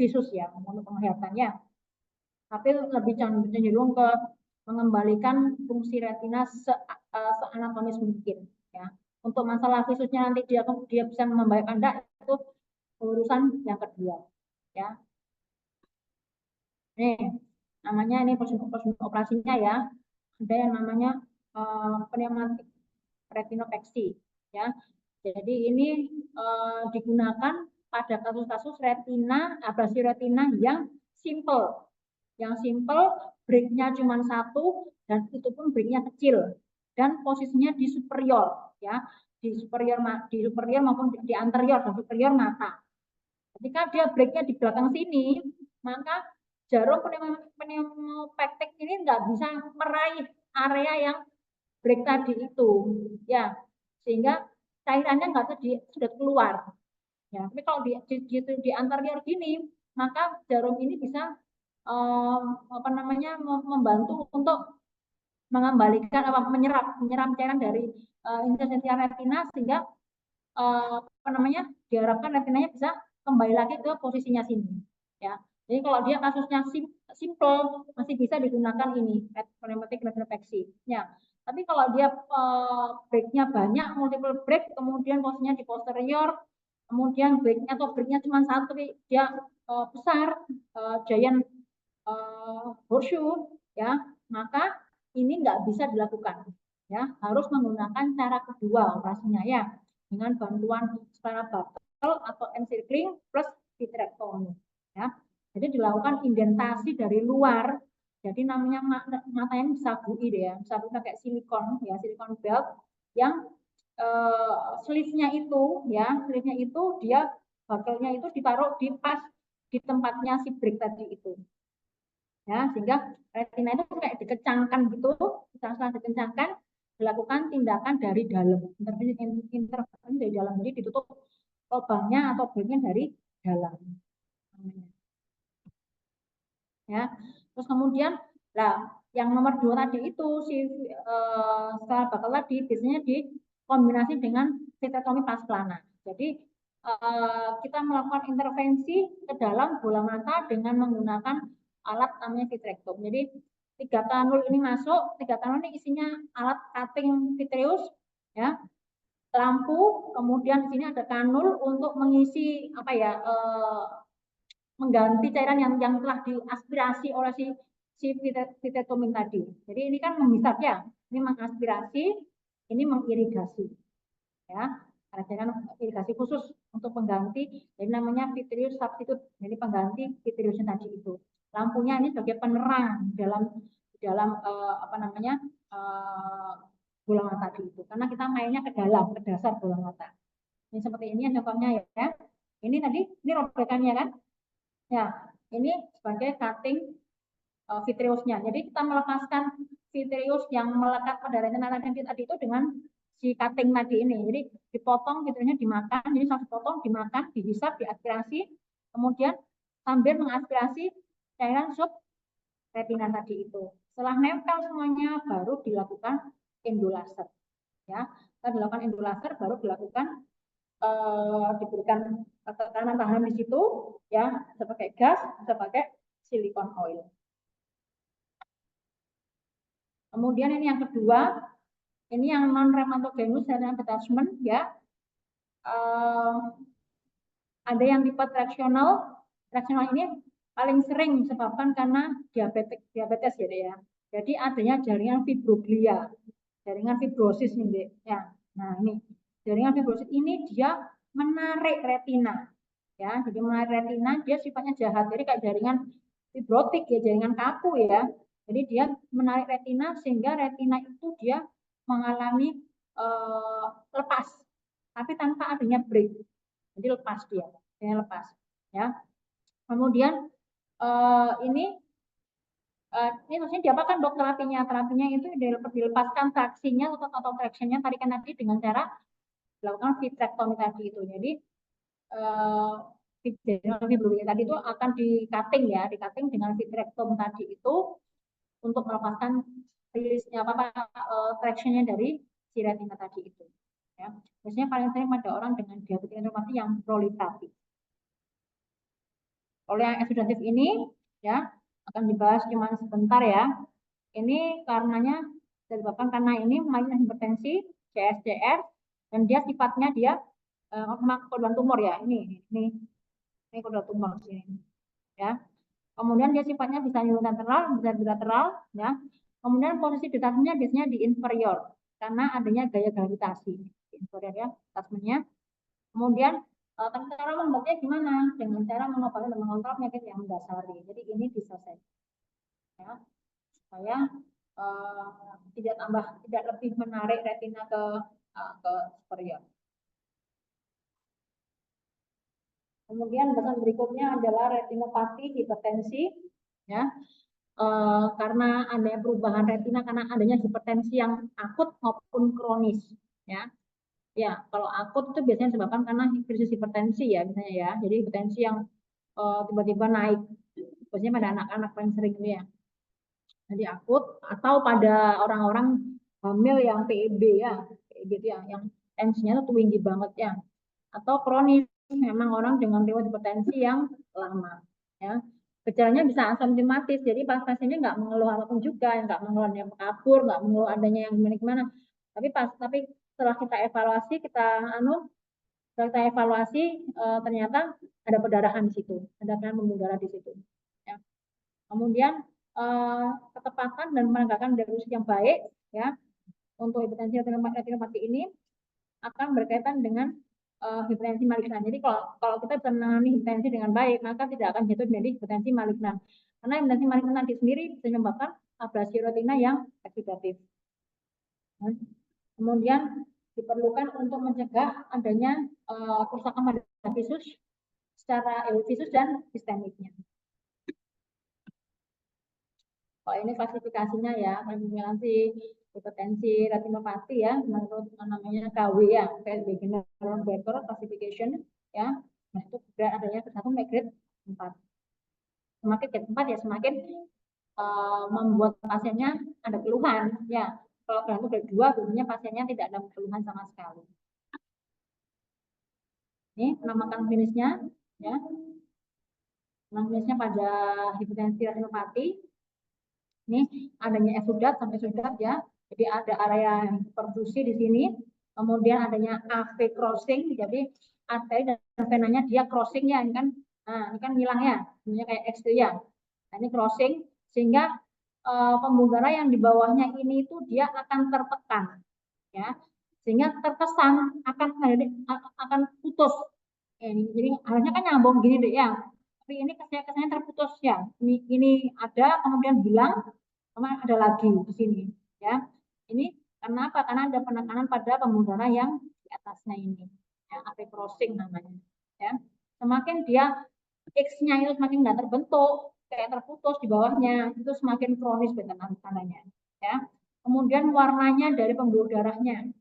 visus, ya, untuk penglihatannya, tapi lebih cenderung ke mengembalikan fungsi retina seanatomis mungkin, ya. Untuk masalah visusnya nanti dia bisa membaikkan enggak, itu urusan yang kedua, ya. Namanya ini prosedur operasinya, ya. Ada yang namanya pneumatik retinopeksi, ya. Jadi ini digunakan pada kasus-kasus ablasi retina yang simple. Yang simple, breaknya cuma satu, dan itu pun breaknya kecil, dan posisinya di superior, ya, di superior maupun di anterior dan superior mata. Ketika dia breaknya di belakang sini, maka jarum pneumopektik ini nggak bisa meraih area yang break tadi itu, ya, sehingga cairannya nggak sudah keluar, ya. Tapi kalau di anterior gini, maka jarum ini bisa membantu untuk mengembalikan menyerap cairan dari interstitial retina, sehingga diharapkan retinanya bisa kembali lagi ke posisinya sini, ya. Jadi kalau dia kasusnya simple, masih bisa digunakan ini pneumatic retinopeksi, ya. Tapi kalau dia breaknya banyak, multiple break, kemudian posisinya di posterior, kemudian breaknya cuma satu, tapi dia besar, giant horseshoe, ya, maka ini nggak bisa dilakukan, ya. Harus menggunakan cara kedua operasinya, ya, dengan bantuan spiral buckle atau encircling plus vitrectomy, ya. Jadi dilakukan indentasi dari luar Jadi namanya matanya disabui deh ya, disabui pakai silikon ya, silikon belt yang sleeve-nya itu ya, sleeve-nya itu dia bagelnya itu ditaruh di pas di tempatnya si brick tadi itu. Ya, sehingga retina itu kayak dikencangkan gitu, setelah dikencangkan dilakukan tindakan dari dalam, intervensi dari dalam, jadi ditutup lubangnya atau bricknya dari dalam. Ya, terus kemudian lah yang nomor 2 tadi itu si setelah bakal tadi biasanya dikombinasi dengan vitrectomy pasplana. Jadi kita melakukan intervensi ke dalam bola mata dengan menggunakan alat namanya vitrectom. Jadi 3 kanul ini masuk, 3 kanul ini isinya alat cutting vitreous ya, lampu, kemudian di sini ada kanul untuk mengisi apa ya, mengganti cairan yang telah diaspirasi oleh si vitrectomin tadi. Jadi ini kan menghisap ya, ini mengaspirasi, ini mengirigasi ya. Ada cairan irigasi khusus untuk pengganti, jadi namanya vitreous substitute, jadi pengganti vitreousnya tadi itu. Lampunya ini sebagai penerang dalam apa namanya bola mata tadi itu, karena kita mainnya ke dalam, ke dasar bola mata. Ini seperti ini contohnya ya. Ini tadi ini robekannya kan. Ya, ini sebagai cutting vitreousnya. Jadi kita melepaskan vitreous yang melekat pada retina tadi itu dengan si cutting tadi ini. Jadi dipotong vitreousnya, dimakan, jadi satu potong dimakan, dihisap, diaspirasi, kemudian sambil mengaspirasi cairan sub retina tadi itu. Setelah nempel semuanya baru dilakukan endolaser. Ya, setelah dilakukan endolaser baru dilakukan diberikan tekanan tahan di situ ya, sebagai gas, sebagai silikon oil. Kemudian ini yang kedua, ini yang non rheumatogenic retinal detachment ya. Ada yang tipe tractional. Tractional ini paling sering disebabkan karena diabetes ya. Jadi adanya jaringan fibroglia, jaringan fibrosis nih ya. Nah ini jaringan fibrosis ini dia menarik retina ya, jadi menarik retina dia sifatnya jahat, jadi kayak jaringan fibrotik ya, jaringan kaku ya. Jadi dia menarik retina sehingga retina itu dia mengalami lepas, tapi tanpa adanya break. Jadi lepas dia lepas ya. Kemudian ini maksudnya diapakan dok terapinya? Terapinya itu dilepaskan traksinya atau tractionnya tarikan tadi dengan cara dilakukan vitrectomy tadi itu. Jadi tadi itu akan di cutting ya, di cutting dengan vitrectomy tadi itu untuk melepaskan rilisnya tractionnya dari si retina tadi itu. Ya. Biasanya paling sering pada orang dengan diabetes retinopati yang proliferatif. Oleh yang eksudatif ini ya akan dibahas cuma sebentar ya. Ini karenanya disebabkan karena ini malignant hipertensi, CSCR, dan dia sifatnya dia kodokan tumor ya. Ini kodokan tumor sini ya. Kemudian dia sifatnya bisa unilateral, bisa bilateral ya. Kemudian posisi detachmentnya biasanya di inferior karena adanya gaya gravitasi di inferior ya, detachmentnya. Kemudian cara membuatnya gimana? Dengan cara mengobati dan mengontrol penyakit yang mendasari. Jadi ini bisa saja ya, supaya tidak lebih menarik retina ke superior. Kemudian bagian berikutnya adalah retinopati hipertensi ya. Karena adanya perubahan retina karena adanya hipertensi yang akut maupun kronis ya. Ya, kalau akut itu biasanya disebabkan karena krisis hipertensi ya misalnya ya. Jadi hipertensi yang tiba-tiba naik, biasanya pada anak-anak paling sering ini ya. Jadi akut atau pada orang-orang hamil yang PEB ya, PEB itu yang tensinya tuh tinggi banget ya. Atau kronis, memang orang dengan riwayat hipertensi yang lama ya. Gejalanya bisa asimptomatis, jadi pasiennya nggak mengeluh apapun juga, nggak mengeluh adanya kabur, nggak mengeluh adanya yang gimana-gimana. Tapi setelah kita evaluasi, ternyata ada perdarahan di situ, ada pembuluh darah di situ. Ya. Kemudian ketepatan dan menegakkan diagnosis yang baik ya untuk hipertensi retinopati ini akan berkaitan dengan hipertensi malignan. Jadi kalau kita bisa menangani hipertensi dengan baik, maka tidak akan jatuh menjadi hipertensi malignan. Karena hipertensi maligna tadi sendiri bisa menyebabkan abrasi retina yang oksidatif. Kemudian diperlukan untuk mencegah adanya kerusakan pada visus secara visus dan sistemiknya. Oh, ini klasifikasinya ya, kalkulasi hipertensi retinopati ya, menurut namanya KW ya, Beginner Better Classification ya. Nah, itu kemudian adanya ke 1 grade 4. Semakin grade 4 ya semakin membuat pasiennya ada keluhan ya. Kalau grade 2 biasanya pasiennya tidak ada keluhan sama sekali. Ini penamakan klinisnya ya. Nama klinisnya pada hipertensi retinopati. Ini adanya exudat sampai sudat ya. Jadi ada area perfusi di sini. Kemudian adanya AV crossing. Jadi arteri dan venanya dia crossing ya, ini kan. Nah, ini kan ngilang ya. Ini kayak X ya. Nah, ini crossing sehingga pembuluh darah yang di bawahnya ini itu dia akan tertekan ya. Sehingga terkesan akan putus. Jadi harusnya kan nyambung gini deh ya. Tapi ini kesannya terputus ya. Ini ada kemudian hilang, kemudian ada lagi di sini ya. Ini karena apa? Karena ada penekanan pada pembuluh darah yang di atasnya ini ya, AP crossing namanya ya. Semakin dia X-nya itu semakin nggak terbentuk kayak terputus di bawahnya, itu semakin kronis dengan tandanya ya. Kemudian warnanya dari pembuluh darahnya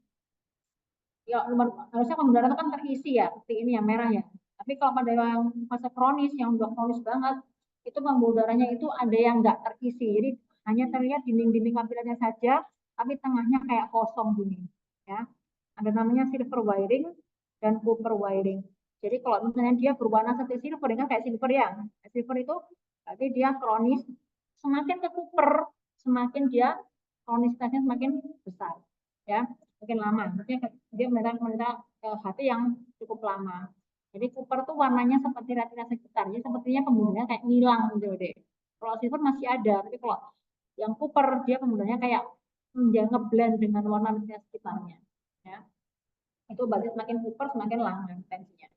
ya, harusnya pembuluh darah itu kan terisi ya, seperti ini yang merah ya. Tapi kalau pada yang fase kronis, yang udah kronis banget, itu pembuluh darahnya itu ada yang nggak terisi. Jadi hanya terlihat dinding-dinding kapilernya saja, tapi tengahnya kayak kosong gini. Ya, ada namanya silver wiring dan copper wiring. Jadi kalau misalnya dia berwarna seperti silver, dengan kayak silver ya. Silver itu berarti dia kronis. Semakin ke copper, semakin dia kronisitasnya semakin besar. Ya, makin lama. Maksudnya dia menderita hati yang cukup lama. Jadi copper tuh warnanya seperti retina sekitarnya, sepertinya pembuluhnya kayak ngilang gitu deh. Kalau silver masih ada, tapi kalau yang copper dia pembuluhnya kayak ngeblend dengan warna retina sekitarnya. Ya, itu berarti semakin copper semakin lama tensinya.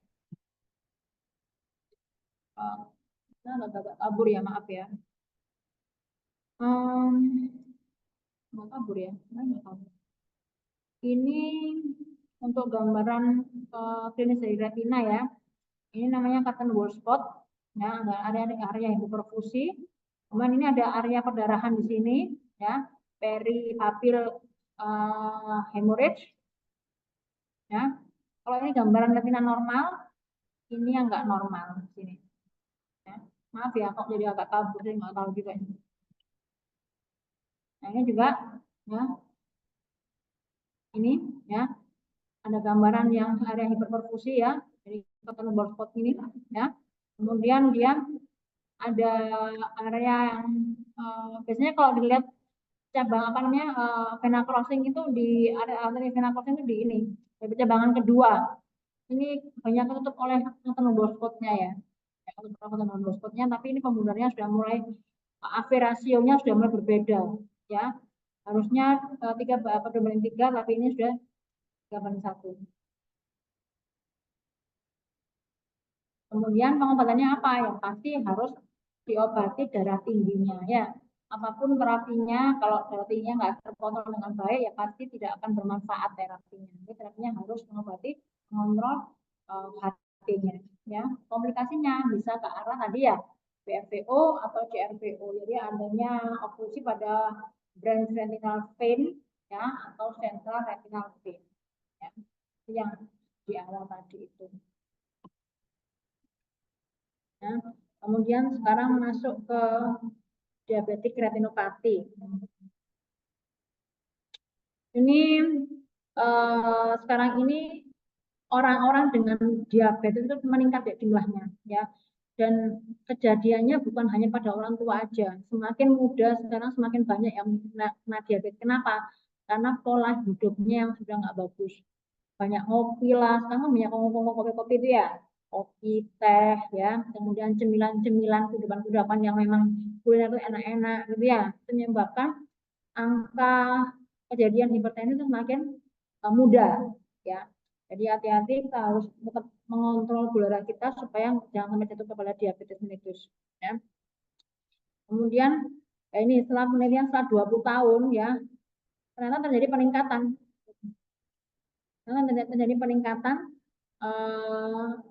Nah, agak kabur ya, maaf ya. Nggak kabur ya, nggak kabur. Ini untuk gambaran klinis dari retina ya. Ini namanya Cotton Ball Spot. Ya, ada area hipoperfusi. Kemudian ini ada area perdarahan di sini, ya, peripapil hemorrhage. Ya, kalau ini gambaran retina normal, ini yang nggak normal di sini. Ya. Maaf ya, kok jadi agak kabur, saya nggak tahu juga. Nah, ini juga, ya, ini ya, ada gambaran yang area hiperperfusi ya, jadi Cotton Ball Spot ini, ya. Kemudian dia ada area yang biasanya kalau dilihat cabang apa namanya vena crossing itu di area vena crossing itu di ini di cabangan kedua ini banyak tertutup oleh spotnya ya, spotnya, tapi ini pembuluh sudah mulai AV rasionya sudah mulai berbeda ya, harusnya 3/3, tapi ini sudah 3/1. Kemudian pengobatannya apa? Yang pasti harus diobati darah tingginya ya. Apapun terapinya, kalau darah tingginya nggak terkontrol dengan baik, ya pasti tidak akan bermanfaat terapinya. Jadi terapinya harus mengobati, mengontrol hatinya. Ya, komplikasinya bisa ke arah tadi ya, BRVO atau CRVO. Jadi adanya oklusi pada branch retinal vein ya atau central retinal vein. Ya, itu yang di awal tadi itu. Ya. Kemudian sekarang masuk ke diabetik retinopati. Ini sekarang ini orang-orang dengan diabetes itu meningkat ya jumlahnya ya. Dan kejadiannya bukan hanya pada orang tua aja. Semakin muda sekarang semakin banyak yang kena diabetes. Kenapa? Karena pola hidupnya yang sudah nggak bagus. Banyak ngopi lah, sekarang banyak ngomong kopi-kopi itu ya, kopi, teh ya, kemudian cemilan-cemilan, kudapan-kudapan yang memang kuliner itu enak-enak gitu ya, itu menyebabkan angka kejadian hipertensi itu semakin muda ya. Jadi hati-hati, kita harus tetap mengontrol gula darah kita supaya jangan sampai jatuh kepada diabetes mellitus ya. Kemudian ini setelah penelitian setelah 20 tahun ya, ternyata terjadi peningkatan. Terjadi peningkatan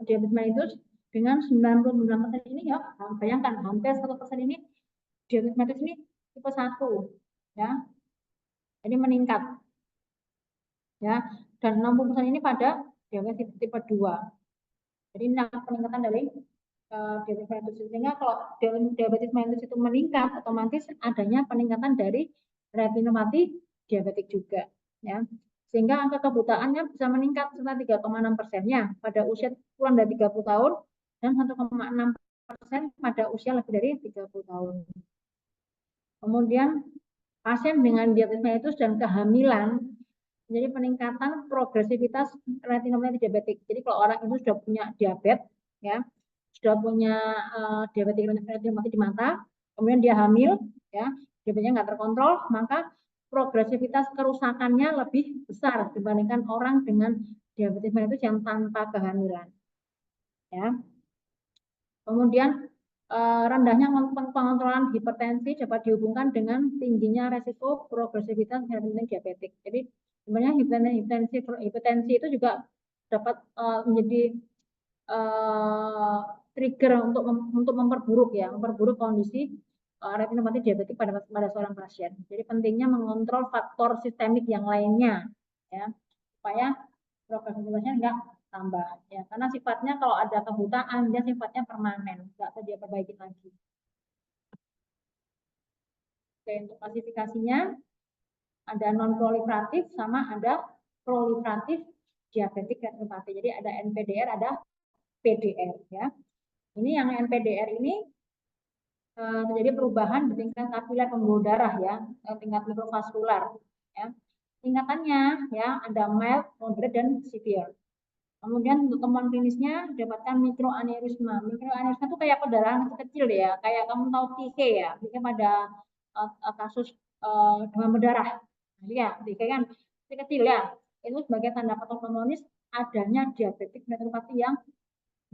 diabetes mellitus dengan 99% ini ya, bayangkan hampir 1% ini diabetes mellitus ini tipe 1 ya. Jadi meningkat. Ya, dan 60% ini pada diabetes tipe 2. Jadi ini peningkatan dari diabetes mellitus. Sehingga kalau diabetes mellitus itu meningkat, otomatis adanya peningkatan dari retinopati diabetik juga. Ya. Sehingga angka kebutaannya bisa meningkat sekitar 3,6%-nya pada usia kurang dari 30 tahun dan 1,6% pada usia lebih dari 30 tahun. Kemudian pasien dengan diabetes mellitus dan kehamilan jadi peningkatan progresivitas retinopati diabetik. Jadi kalau orang itu sudah punya diabetes, ya, sudah punya diabetes retinopati di mata, kemudian dia hamil, ya, diabetesnya nggak terkontrol, maka progresivitas kerusakannya lebih besar dibandingkan orang dengan diabetes mellitus yang tanpa kehamilan. Ya. Kemudian rendahnya pengontrolan hipertensi dapat dihubungkan dengan tingginya resiko progresivitas diabetik. Jadi sebenarnya hipertensi itu juga dapat menjadi trigger untuk memperburuk kondisi retinopati diabetik pada seorang pasien. Jadi pentingnya mengontrol faktor sistemik yang lainnya, ya, supaya progresivitasnya enggak tambah, ya, karena sifatnya kalau ada kebutaan dia sifatnya permanen, nggak bisa dia perbaiki lagi. Oke, untuk klasifikasinya ada non proliferatif sama ada proliferatif diabetik retinopati. Jadi ada NPDR, ada PDR, ya. Ini yang NPDR ini terjadi perubahan di tingkat kapiler pembuluh darah, ya, tingkat mikrovaskular, ya. Tingkatannya ya ada mild, moderate, dan severe. Kemudian untuk temuan klinisnya didapatkan mikroaneurisma. Mikroaneurisma itu kayak perdarahan kecil ya, kayak kamu tahu TK ya, TK pada kasus demam berdarah. Nah, ya, TK kan kecil ya. Itu sebagai tanda patognomonis adanya diabetik retinopati yang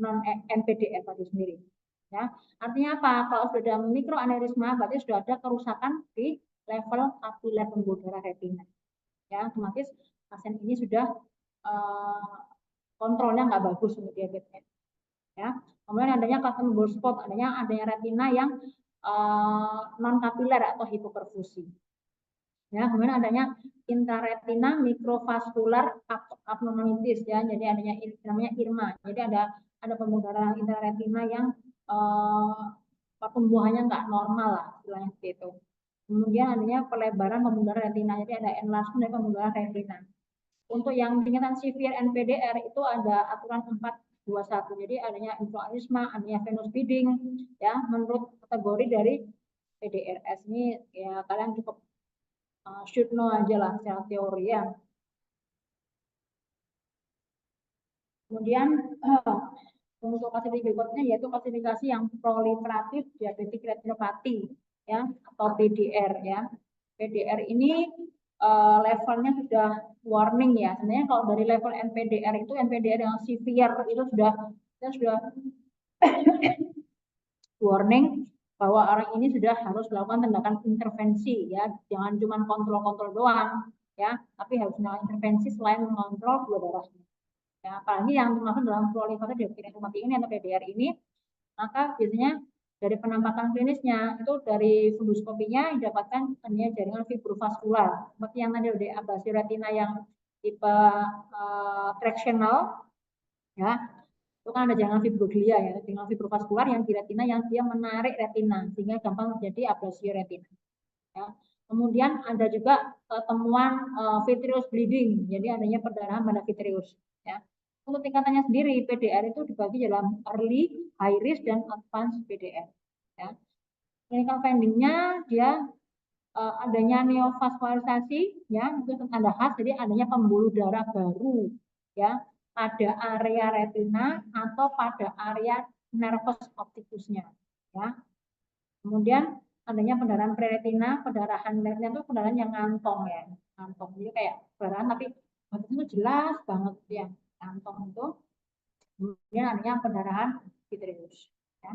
non NPDR tadi sendiri. Ya, artinya apa? Kalau sudah ada mikroaneurisma berarti sudah ada kerusakan di level kapiler pembuluh darah retina. Ya, otomatis pasien ini sudah kontrolnya nggak bagus untuk diabetesnya. Ya, kemudian adanya custom spot, adanya retina yang non kapiler atau hipoperfusi. Ya, kemudian adanya intraretina mikrovaskular abnormalities, ya, jadi adanya namanya IRMA. Jadi ada pembuluh intraretina yang pertumbuhannya nggak normal lah, istilahnya seperti itu. Kemudian adanya pelebaran pembuluh retina, jadi ada enlargement dari pembuluh retina. Untuk yang tingkatan severe NPDR itu ada aturan 421. Jadi adanya infloanisma, adanya venous bleeding, ya, menurut kategori dari PDRS ini ya kalian cukup should know aja lah secara teori ya. Kemudian untuk klasifikasi berikutnya yaitu klasifikasi yang proliferatif diabetik retinopati, ya, atau PDR, ya. PDR ini levelnya sudah warning ya. Sebenarnya kalau dari level NPDR itu NPDR yang severe itu sudah warning bahwa orang ini sudah harus melakukan tindakan intervensi, ya. Jangan cuma kontrol-kontrol doang, ya, tapi harus melakukan intervensi selain mengontrol gula darahnya. Ya, apalagi yang termasuk dalam proliferatif diabetes retinopati ini atau PDR ini, maka biasanya dari penampakan klinisnya itu dari funduskopinya didapatkan adanya jaringan fibrovaskular seperti yang tadi udah ablasi retina yang tipe fractional, ya, itu kan ada jaringan fibroglia ya, jaringan fibrovaskular yang di retina yang dia menarik retina sehingga gampang terjadi ablasi retina, ya. Kemudian ada juga temuan vitreous bleeding, jadi adanya perdarahan pada vitreous, ya. Untuk tingkatannya sendiri, PDR itu dibagi dalam early, high risk, dan advanced PDR. Ya. Clinical finding-nya dia adanya neovaskularisasi, ya, itu tanda khas, jadi adanya pembuluh darah baru, ya, pada area retina atau pada area nervus opticusnya, ya. Kemudian adanya pendarahan preretina, pendarahan retina itu pendarahan yang ngantong ya, ngantong, jadi kayak pendarahan tapi itu jelas banget ya, ngantong itu. Kemudian adanya pendarahan vitreous, ya.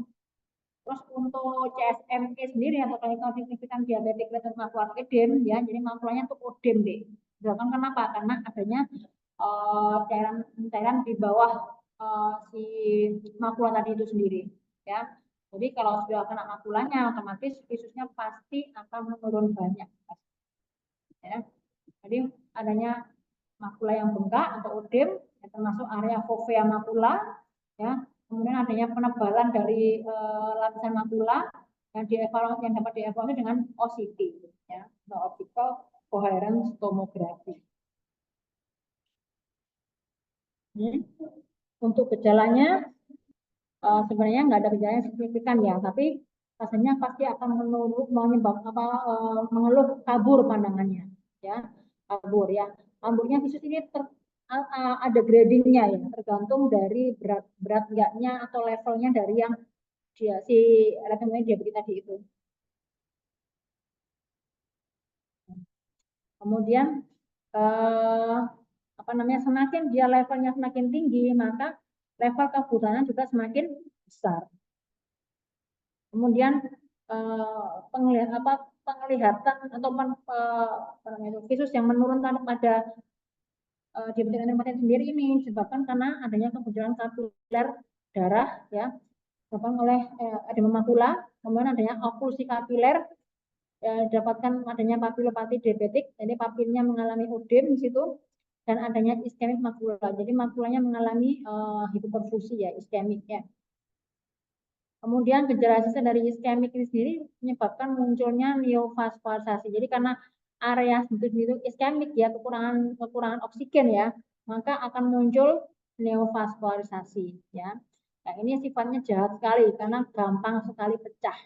Terus untuk CSME sendiri atau clinical significant diabetic retinopathy edem ya, jadi makulanya untuk odem deh. Misalkan kenapa? Karena adanya cairan di bawah si makula tadi itu sendiri ya. Jadi kalau sudah kena makulanya otomatis visusnya pasti akan menurun banyak ya. Jadi adanya makula yang bengkak atau odem ya, termasuk area fovea makula ya. Kemudian adanya penebalan dari lapisan makula yang dievaluasi yang dapat dievaluasi dengan OCT ya, atau optical coherence tomography. Untuk gejalanya sebenarnya nggak ada gejala yang signifikan ya, tapi pasiennya pasti akan mengeluh kabur pandangannya ya, kabur ya. Kaburnya visus ini ada gradingnya ya, tergantung dari berat enggaknya atau levelnya dari yang dia si retinal diabetes tadi itu. Kemudian apa namanya, semakin dia levelnya semakin tinggi, maka level kebutanan juga semakin besar. Kemudian penglihatan atau visus yang menurun pada diabetes retinopathy sendiri ini disebabkan karena adanya kebocoran kapiler darah ya, disebabkan oleh edema makula, kemudian adanya oklusi kapiler, dapatkan adanya papilopati diabetik, jadi papilnya mengalami odem di situ, dan adanya iskemik makula, jadi makulanya mengalami hipoperfusi ya, iskemik ya. Kemudian gejala sisa dari iskemik ini sendiri menyebabkan munculnya neovaskularisasi. Jadi karena area itu iskemik ya, kekurangan oksigen ya, maka akan muncul neovaskularisasi ya. Nah, ini sifatnya jahat sekali karena gampang sekali pecah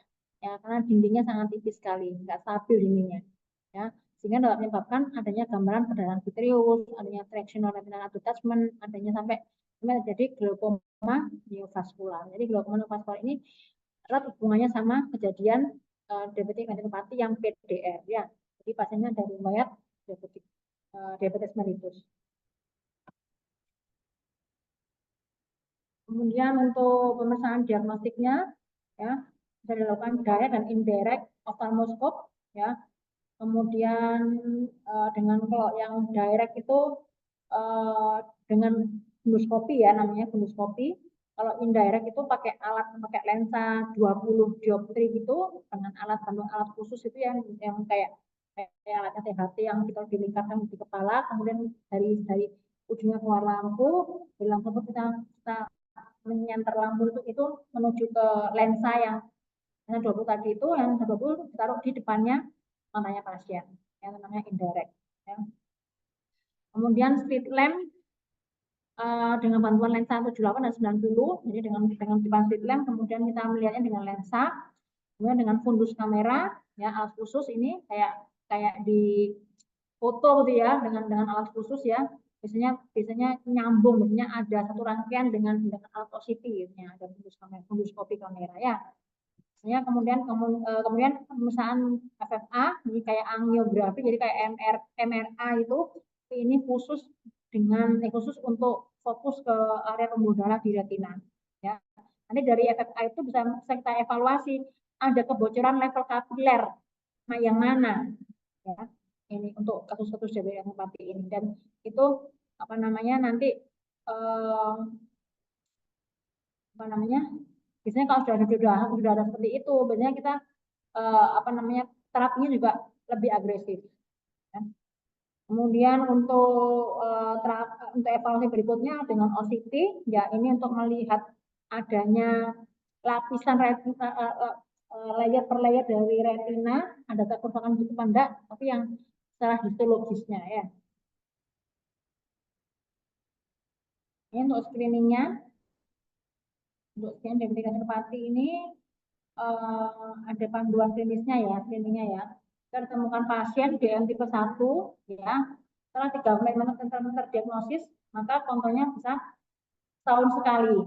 ya, karena dindingnya sangat tipis sekali, nggak stabil dindingnya ya, sehingga dapat menyebabkan adanya gambaran perdarahan vitreous, adanya tractional retinal detachment, adanya sampai jadi glaukoma neovaskular. Jadi glaukoma neovaskular ini erat hubungannya sama kejadian diabetic retinopathy yang PDR ya. Jadi pasiennya dari riwayat diabetes mellitus. Kemudian untuk pemeriksaan diagnostiknya ya, bisa dilakukan direct dan indirect ophthalmoscope ya. Kemudian dengan kalau yang direct itu dengan funduskopi ya, namanya funduskopi. Kalau indirect itu pakai lensa 20 dioptri gitu, dengan alat khusus itu yang kayak alatnya THT yang kita dilingkarkan di kepala, kemudian dari ujungnya keluar lampu, di lampu kita menyantar lampu itu menuju ke lensa yang 20 tadi itu, yang 20 ditaruh di depannya matanya pasien, yang namanya indirect ya. Kemudian street lamp dengan bantuan lensa 78 dan 90, jadi dengan depan street lamp, kemudian kita melihatnya dengan lensa, kemudian dengan fundus kamera ya, alat khusus ini kayak di foto gitu ya, dengan alat khusus ya, biasanya nyambung, biasanya ada satu rangkaian dengan alat OCT ya, ada funduskopi kamera ya. Biasanya kemudian pemeriksaan FFA, jadi kayak angiografi, jadi kayak MRA itu, ini khusus khusus untuk fokus ke area pembuluh darah di retina ya. Nanti dari FFA itu bisa kita evaluasi ada kebocoran level kapiler, nah yang mana ya, ini untuk kasus-kasus diabetes retinopathy ini, dan itu apa namanya nanti apa namanya, biasanya kalau sudah ada seperti itu, biasanya kita apa namanya, terapinya juga lebih agresif ya. Kemudian untuk evaluasi berikutnya dengan OCT ya, ini untuk melihat adanya lapisan layer per layer dari retina, ada kerusakan gitu apa enggak, tapi yang secara histologisnya ya. Ini untuk screeningnya, untuk screening diabetes retinopathy ini ada panduan klinisnya ya, screeningnya ya. Kita ditemukan pasien DM tipe 1 ya, setelah 3 menit terdiagnosis, maka kontrolnya bisa setahun sekali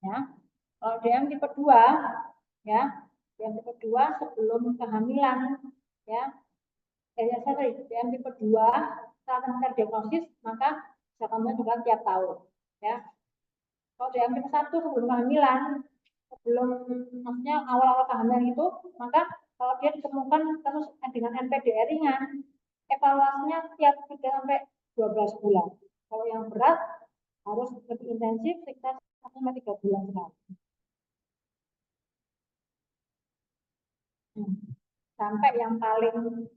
ya. Kalau DM tipe 2 ya, DM tipe 2 sebelum kehamilan ya, DM tipe 2 saat terdiagnosis, maka bisa kontrolnya juga tiap tahun ya. Kalau DM tipe 1 sebelum kehamilan sebelum maksudnya awal-awal kehamilan itu, maka kalau dia ditemukan terus dengan NPDR ringan, evaluasinya tiap 3 sampai 12 bulan. Kalau yang berat harus lebih intensif sekitar 1 sampai 3 bulan sekali. Sampai yang paling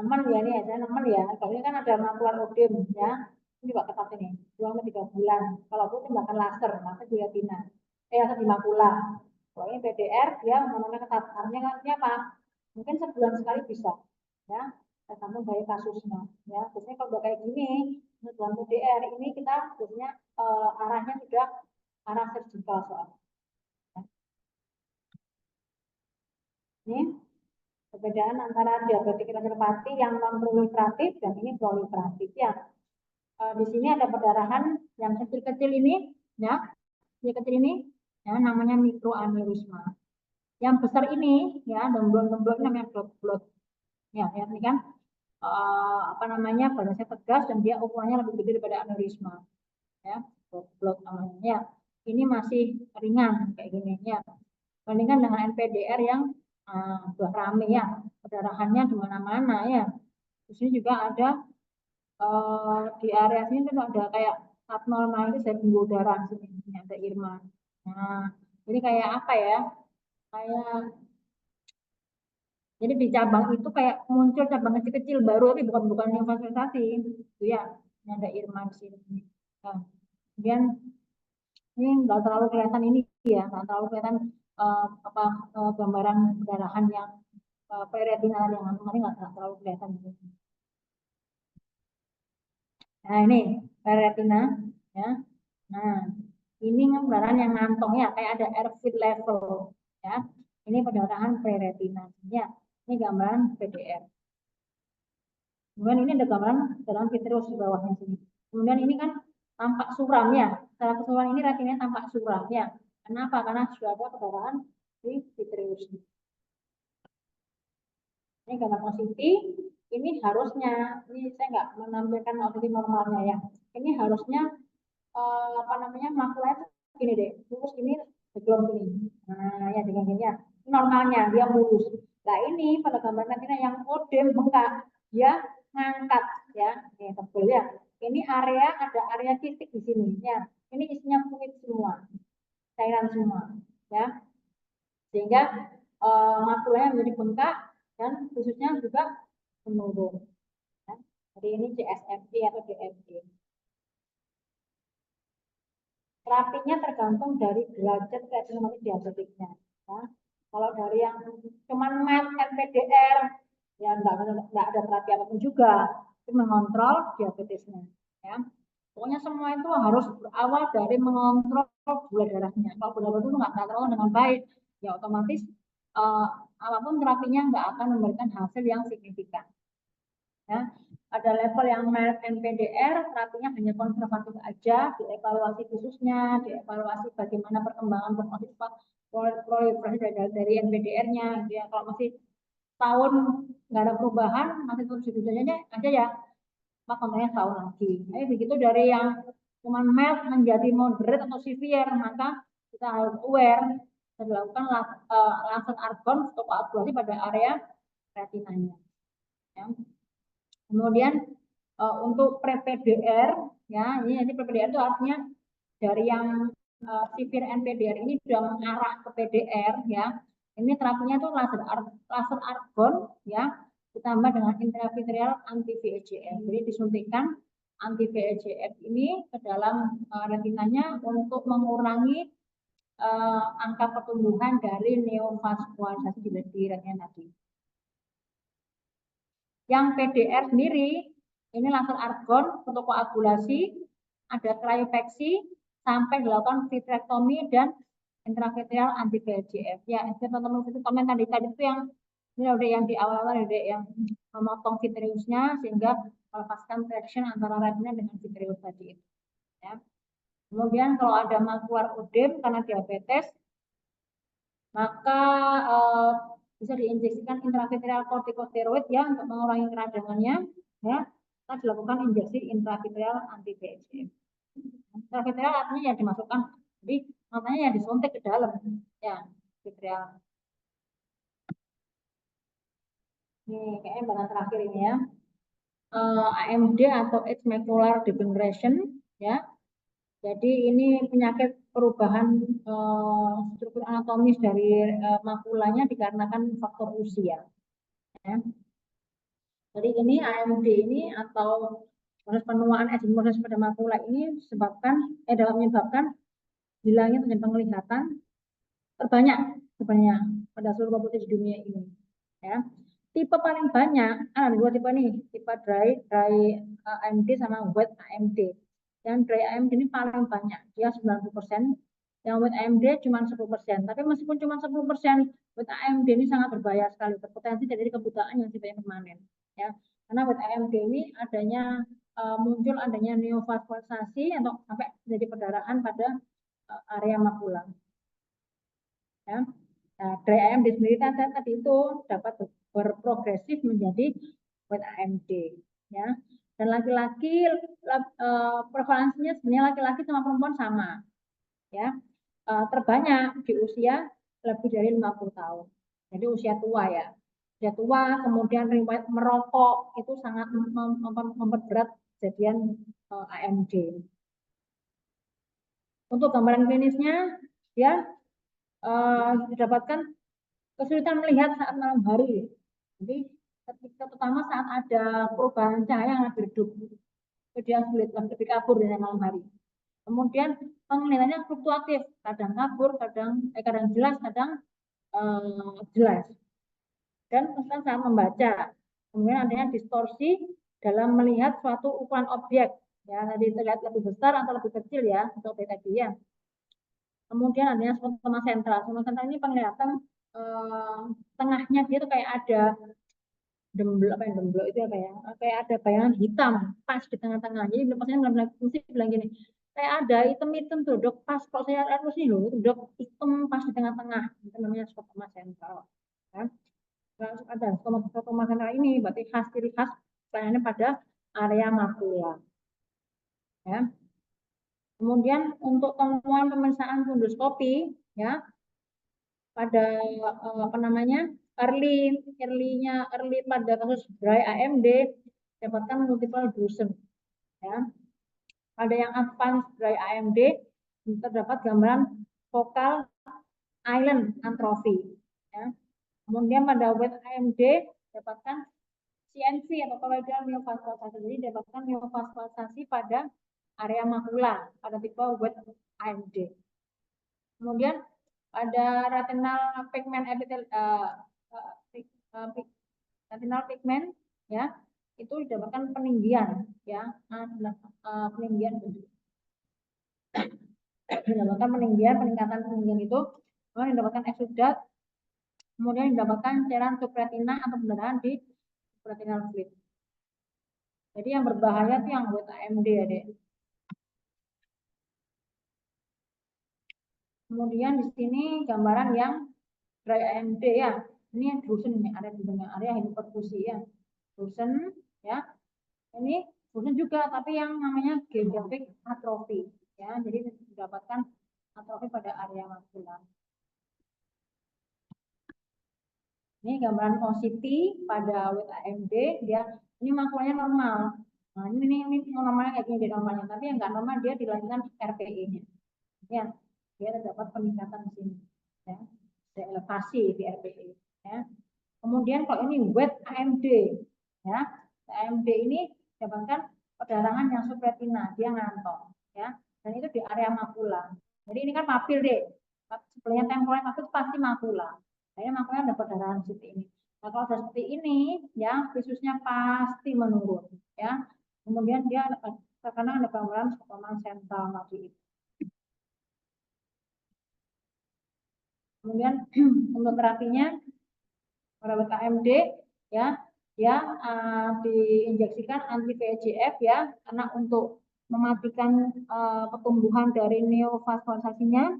aman ya nih, saya nemen ya. Kalau ini kan ada makular odem ya. Ini juga ketat ini, 2 sampai 3 bulan. Kalau aku tindakan laser, maka di retina. Laser di makula. Kalau ini PDR, dia namanya ketat. Artinya apa? Mungkin sebulan sekali bisa. Ya, tergantung dari kasusnya. Ya, biasanya kalau udah kayak gini, sebulan PDR ini kita biasanya arahnya sudah arah surgical soalnya. Ya. Ini perbedaan antara diabetik retinopati yang non proliferatif dan ini proliferatif ya. Di sini ada perdarahan yang kecil-kecil ini, ya, kecil-kecil ini, ya, namanya mikroaneurisma. Yang besar ini, ya, domblon-domblon namanya blood-blood. Ya, ini kan apa namanya, badannya tegas dan dia ukurannya lebih gede daripada aneurisma. Ya, blood namanya. Ya, ini masih ringan kayak gini, ya. Bandingkan dengan NPDR yang sudah rame ya, perdarahannya di mana-mana ya. Di sini juga ada di area sini kan ada kayak abnormal itu saya pembuluh darah sini, ini ada Irma. Nah, jadi kayak apa ya? Kayak jadi di cabang itu kayak muncul cabang kecil-kecil baru tapi bukan investasi itu ya. Ini ada Irma di sini. Nah, kemudian ini nggak terlalu kelihatan ini ya, nggak terlalu kelihatan apa gambaran perdarahan yang preretinal yang kemarin nggak terlalu kelihatan gitu. Nah ini retina ya. Nah ini gambaran yang ngantong ya, kayak ada airfield level ya. Ini perdarahan preretina ya. Ini gambaran PDR. Kemudian ini ada gambaran dalam vitreous di bawahnya sini. Kemudian ini kan tampak suram ya. Secara keseluruhan ini retinanya tampak suram ya. Kenapa? Karena sudah ada perdarahan di vitreous. Ini gambar posisi. Ini harusnya, ini saya nggak menampilkan posisi normalnya ya. Ini harusnya apa namanya, makulanya gini deh, lurus gini, belum gini. Nah ya dengan gini ya, normalnya dia lurus. Nah ini pada gambar retina yang model bengkak, dia ngangkat ya, ini tebel ya. Ini area, ada area titik di sini ya. Ini isinya fluid semua, cairan semua ya. Sehingga makulanya menjadi bengkak dan khususnya juga menurun. Ya. Jadi ini CSFD atau DFD. Terapinya tergantung dari derajat retinopati diabetiknya. Ya. Kalau dari yang cuman MET, NPDR, ya enggak ada terapi apapun juga, itu mengontrol diabetesnya. Ya. Pokoknya semua itu harus berawal dari mengontrol gula darahnya. Kalau gula darah itu nggak terlalu dengan baik, ya otomatis apapun terapinya nggak akan memberikan hasil yang signifikan. Ya, ada level yang mild NPDR, terapinya hanya konservatif aja, dievaluasi khususnya, dievaluasi bagaimana perkembangan proliferasi dari NPDR-nya. Ya, kalau masih tahun nggak ada perubahan, masih terus gitu aja ya, maka kontaknya tahun lagi. Nah, begitu dari yang cuma mild menjadi moderate atau severe, maka kita harus aware dan dilakukan laser argon fotokoagulasi pada area retinanya. Ya. Kemudian untuk pre-PDR ya, ini pre-PDR itu artinya dari yang severe NPDR ini sudah mengarah ke PDR ya. Ini terapinya itu laser argon ya, ditambah dengan intravitreal anti VEGF. Jadi disuntikan anti VEGF ini ke dalam retinanya untuk mengurangi angka pertumbuhan dari neovaskularisasi di retina tadi. Yang PDR sendiri, ini laser argon, fotokoagulasi, ada cryopeksi, sampai dilakukan vitrectomy dan intravitreal anti VEGF. Ya, vitrectomy tadi itu yang ini udah yang di awal-awal udah yang memotong vitreusnya sehingga melepaskan traction antara retina dengan vitreus tadi itu. Ya. Kemudian kalau ada makular odem karena diabetes, maka bisa diinjeksikan intravitreal kortikosteroid ya untuk mengurangi keradangannya ya. Kita dilakukan injeksi intravitreal anti VEGF. Intravitreal artinya yang dimasukkan, jadi matanya yang disuntik ke dalam Ya, vitreal. Ini kayaknya bagian terakhir ini ya. AMD atau age macular degeneration ya. Jadi ini penyakit perubahan struktur anatomis dari makulanya dikarenakan faktor usia. Ya. Jadi ini AMD ini atau proses penuaan edemosis pada makula ini dapat menyebabkan hilangnya penglihatan terbanyak sebenarnya pada seluruh populasi dunia ini. Ya. Tipe paling banyak ada dua tipe nih, tipe dry AMD sama wet AMD. Yang dry AMD ini paling banyak, dia 90%. Yang wet AMD cuma 10%. Tapi meskipun cuma 10%, wet AMD ini sangat berbahaya sekali, berpotensi terjadi kebutaan yang sifatnya permanen. Ya, karena wet AMD ini muncul adanya neovaskularisasi atau sampai jadi perdarahan pada area makula. Ya. Nah, dry AMD sendiri tadi itu dapat berprogresif menjadi wet AMD. Ya. Dan laki-laki prevalensinya sebenarnya laki-laki sama perempuan sama. Ya. Terbanyak di usia lebih dari 50 tahun. Jadi usia tua ya. Usia tua, kemudian riwayat merokok itu sangat memperberat kejadian AMD. Untuk gambaran klinisnya, ya didapatkan kesulitan melihat saat malam hari. Jadi terutama saat ada perubahan cahaya yang lebih redup, dia sulit lebih kabur dari malam hari. Kemudian penglihatannya fluktuatif, kadang kabur, kadang jelas, kadang jelas. Dan saat membaca, kemudian adanya distorsi dalam melihat suatu ukuran objek, ya tadi terlihat lebih besar atau lebih kecil ya untuk objek tadi ya. Kemudian adanya skotoma sentral. Skotoma sentral ini penglihatan tengahnya dia tuh kayak ada demblok itu apa ya? Kayak ada bayangan hitam pas di tengah-tengah. Jadi maksudnya mesti bilang gini, kayak ada hitam-hitam tuh dok pas kalau saya lihat sini loh, dok hitam pas di tengah-tengah. Itu namanya skotoma sentral. Ya. Nah, ada skotoma sentral ini berarti ciri khas pelayanannya pada area makula. Ya. Kemudian untuk temuan pemeriksaan fundoskopi ya pada apa namanya early pada kasus dry AMD dapatkan multiple drusen ya. Pada yang advanced dry AMD terdapat gambaran focal island atrophy ya. Kemudian pada wet AMD dapatkan CNV atau choroidal neovascularisasi. Jadi dapatkan neovascularisasi pada area makula pada tipe wet AMD. Kemudian ada retinal pigment retinal pigment ya itu didapatkan peninggian ya peninggian didapatkan peningkatan peninggian itu kemudian didapatkan eksudat kemudian didapatkan cairan subretina atau pendarahan di subretinal fluid. Jadi yang berbahaya itu yang buat AMD ya dek. Kemudian di sini gambaran yang dry AMD ya. Ini yang drusen ini ada di area hiperfusi ya. Drusen ya. Ini drusen juga tapi yang namanya geographic atrophy ya. Jadi mendapatkan atrofi pada area makula. Ini gambaran OCT pada wet AMD dia ini makulanya normal. Nah, ini normalnya kayak gini normalnya, tapi yang nggak normal dia dilanjutkan RPE-nya. Ya, dia terdapat peningkatan di sini. Ya, ada elevasi di RPE. Ya. Kemudian kalau ini wet AMD, ya, AMD ini dapatkan perdarahan yang subretina, dia ngantong, ya, dan itu di area makula. Jadi ini kan papil deh, sebelahnya temporal papil pasti makula. Nah, ini makula ada perdarahan seperti ini. Nah, kalau sudah seperti ini, ya, visusnya pasti menurun, ya. Kemudian dia terkena ada gambaran skotoma sentral tadi itu. Kemudian untuk terapinya pada AMD ya dia diinjeksikan anti VEGF ya karena untuk mematikan pertumbuhan dari neovaskularisasinya.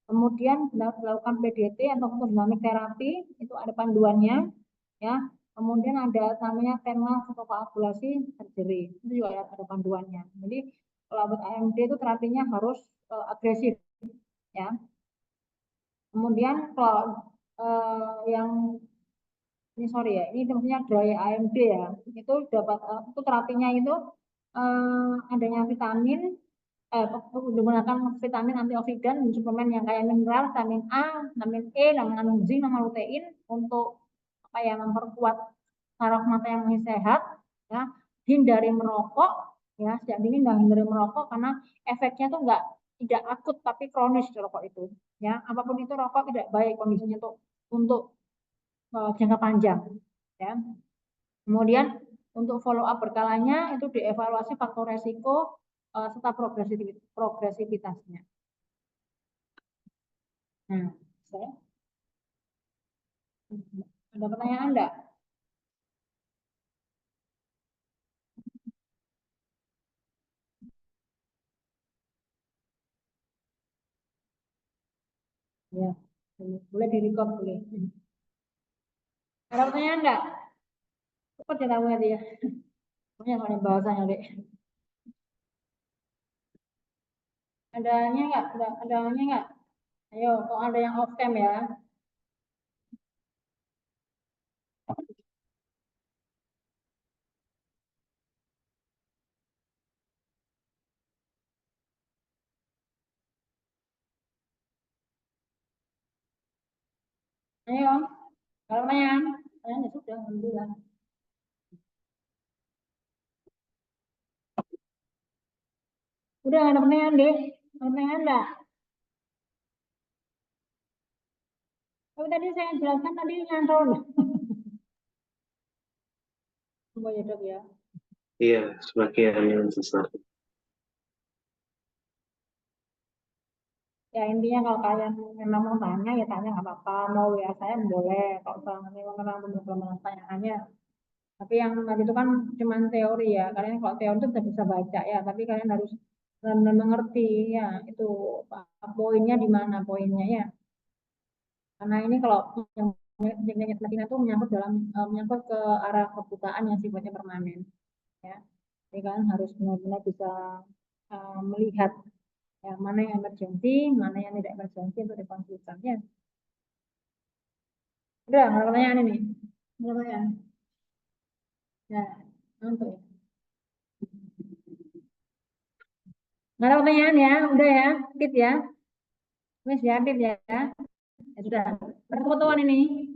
Kemudian dilakukan PDT atau dinamik terapi itu ada panduannya ya. Kemudian ada namanya thermal fotokoagulasi surgery itu juga ada panduannya. Jadi kalau buat AMD itu terapinya harus agresif ya. Kemudian kalau yang ini sorry ya, ini maksudnya dry AMD ya, itu dapat itu terapinya itu adanya vitamin, menggunakan vitamin antioksidan dan suplemen yang kayak mineral, vitamin A, vitamin E, dan mengandung zinc sama lutein untuk apa ya, memperkuat saraf mata yang sehat, ya. Hindari merokok, ya, sejak dini hindari merokok karena efeknya tuh tidak akut tapi kronis rokok itu, ya. Apapun itu rokok tidak baik kondisinya untuk jangka panjang, ya. Kemudian untuk follow up berkalanya itu dievaluasi faktor resiko serta progresivitasnya. Nah, saya ada pertanyaan enggak? Ya, boleh direcord boleh. Ada pertanyaan enggak? Cepat ya tahu ya. Punya soalnya bahasanya dek. Adanya enggak? Adanya enggak? Ayo, kok ada yang off cam ya? Ayo, kalau pertanyaan, pertanyaan ya sudah, alhamdulillah. Udah ada pertanyaan dek? Ada pertanyaan enggak? Tapi tadi saya jelaskan tadi nyantol. Coba ya dok ya. Iya, sebagian yang besar. Ya intinya kalau kalian memang mau tanya ya tanya nggak apa-apa, mau ya saya boleh kalau misalnya memang benar-benar pertanyaannya. Tapi yang tadi itu kan cuma teori ya, kalian kalau teori itu bisa baca ya, tapi kalian harus benar-benar mengerti ya itu poinnya di mana poinnya ya. Karena ini kalau yang Latina itu menyangkut menyangkut ke arah kebutaan yang sifatnya permanen ya. Jadi kalian harus benar-benar bisa melihat ya, mana yang emergency, mana yang tidak emergency untuk dikonsultan ya. Udah, nggak ada pertanyaan ini. Nggak ada pertanyaan. Ya, untuk ya. Nggak ada pertanyaan ya, udah ya, tip ya. Wes ya, tip ya. Ya sudah, berkebutuhan ini.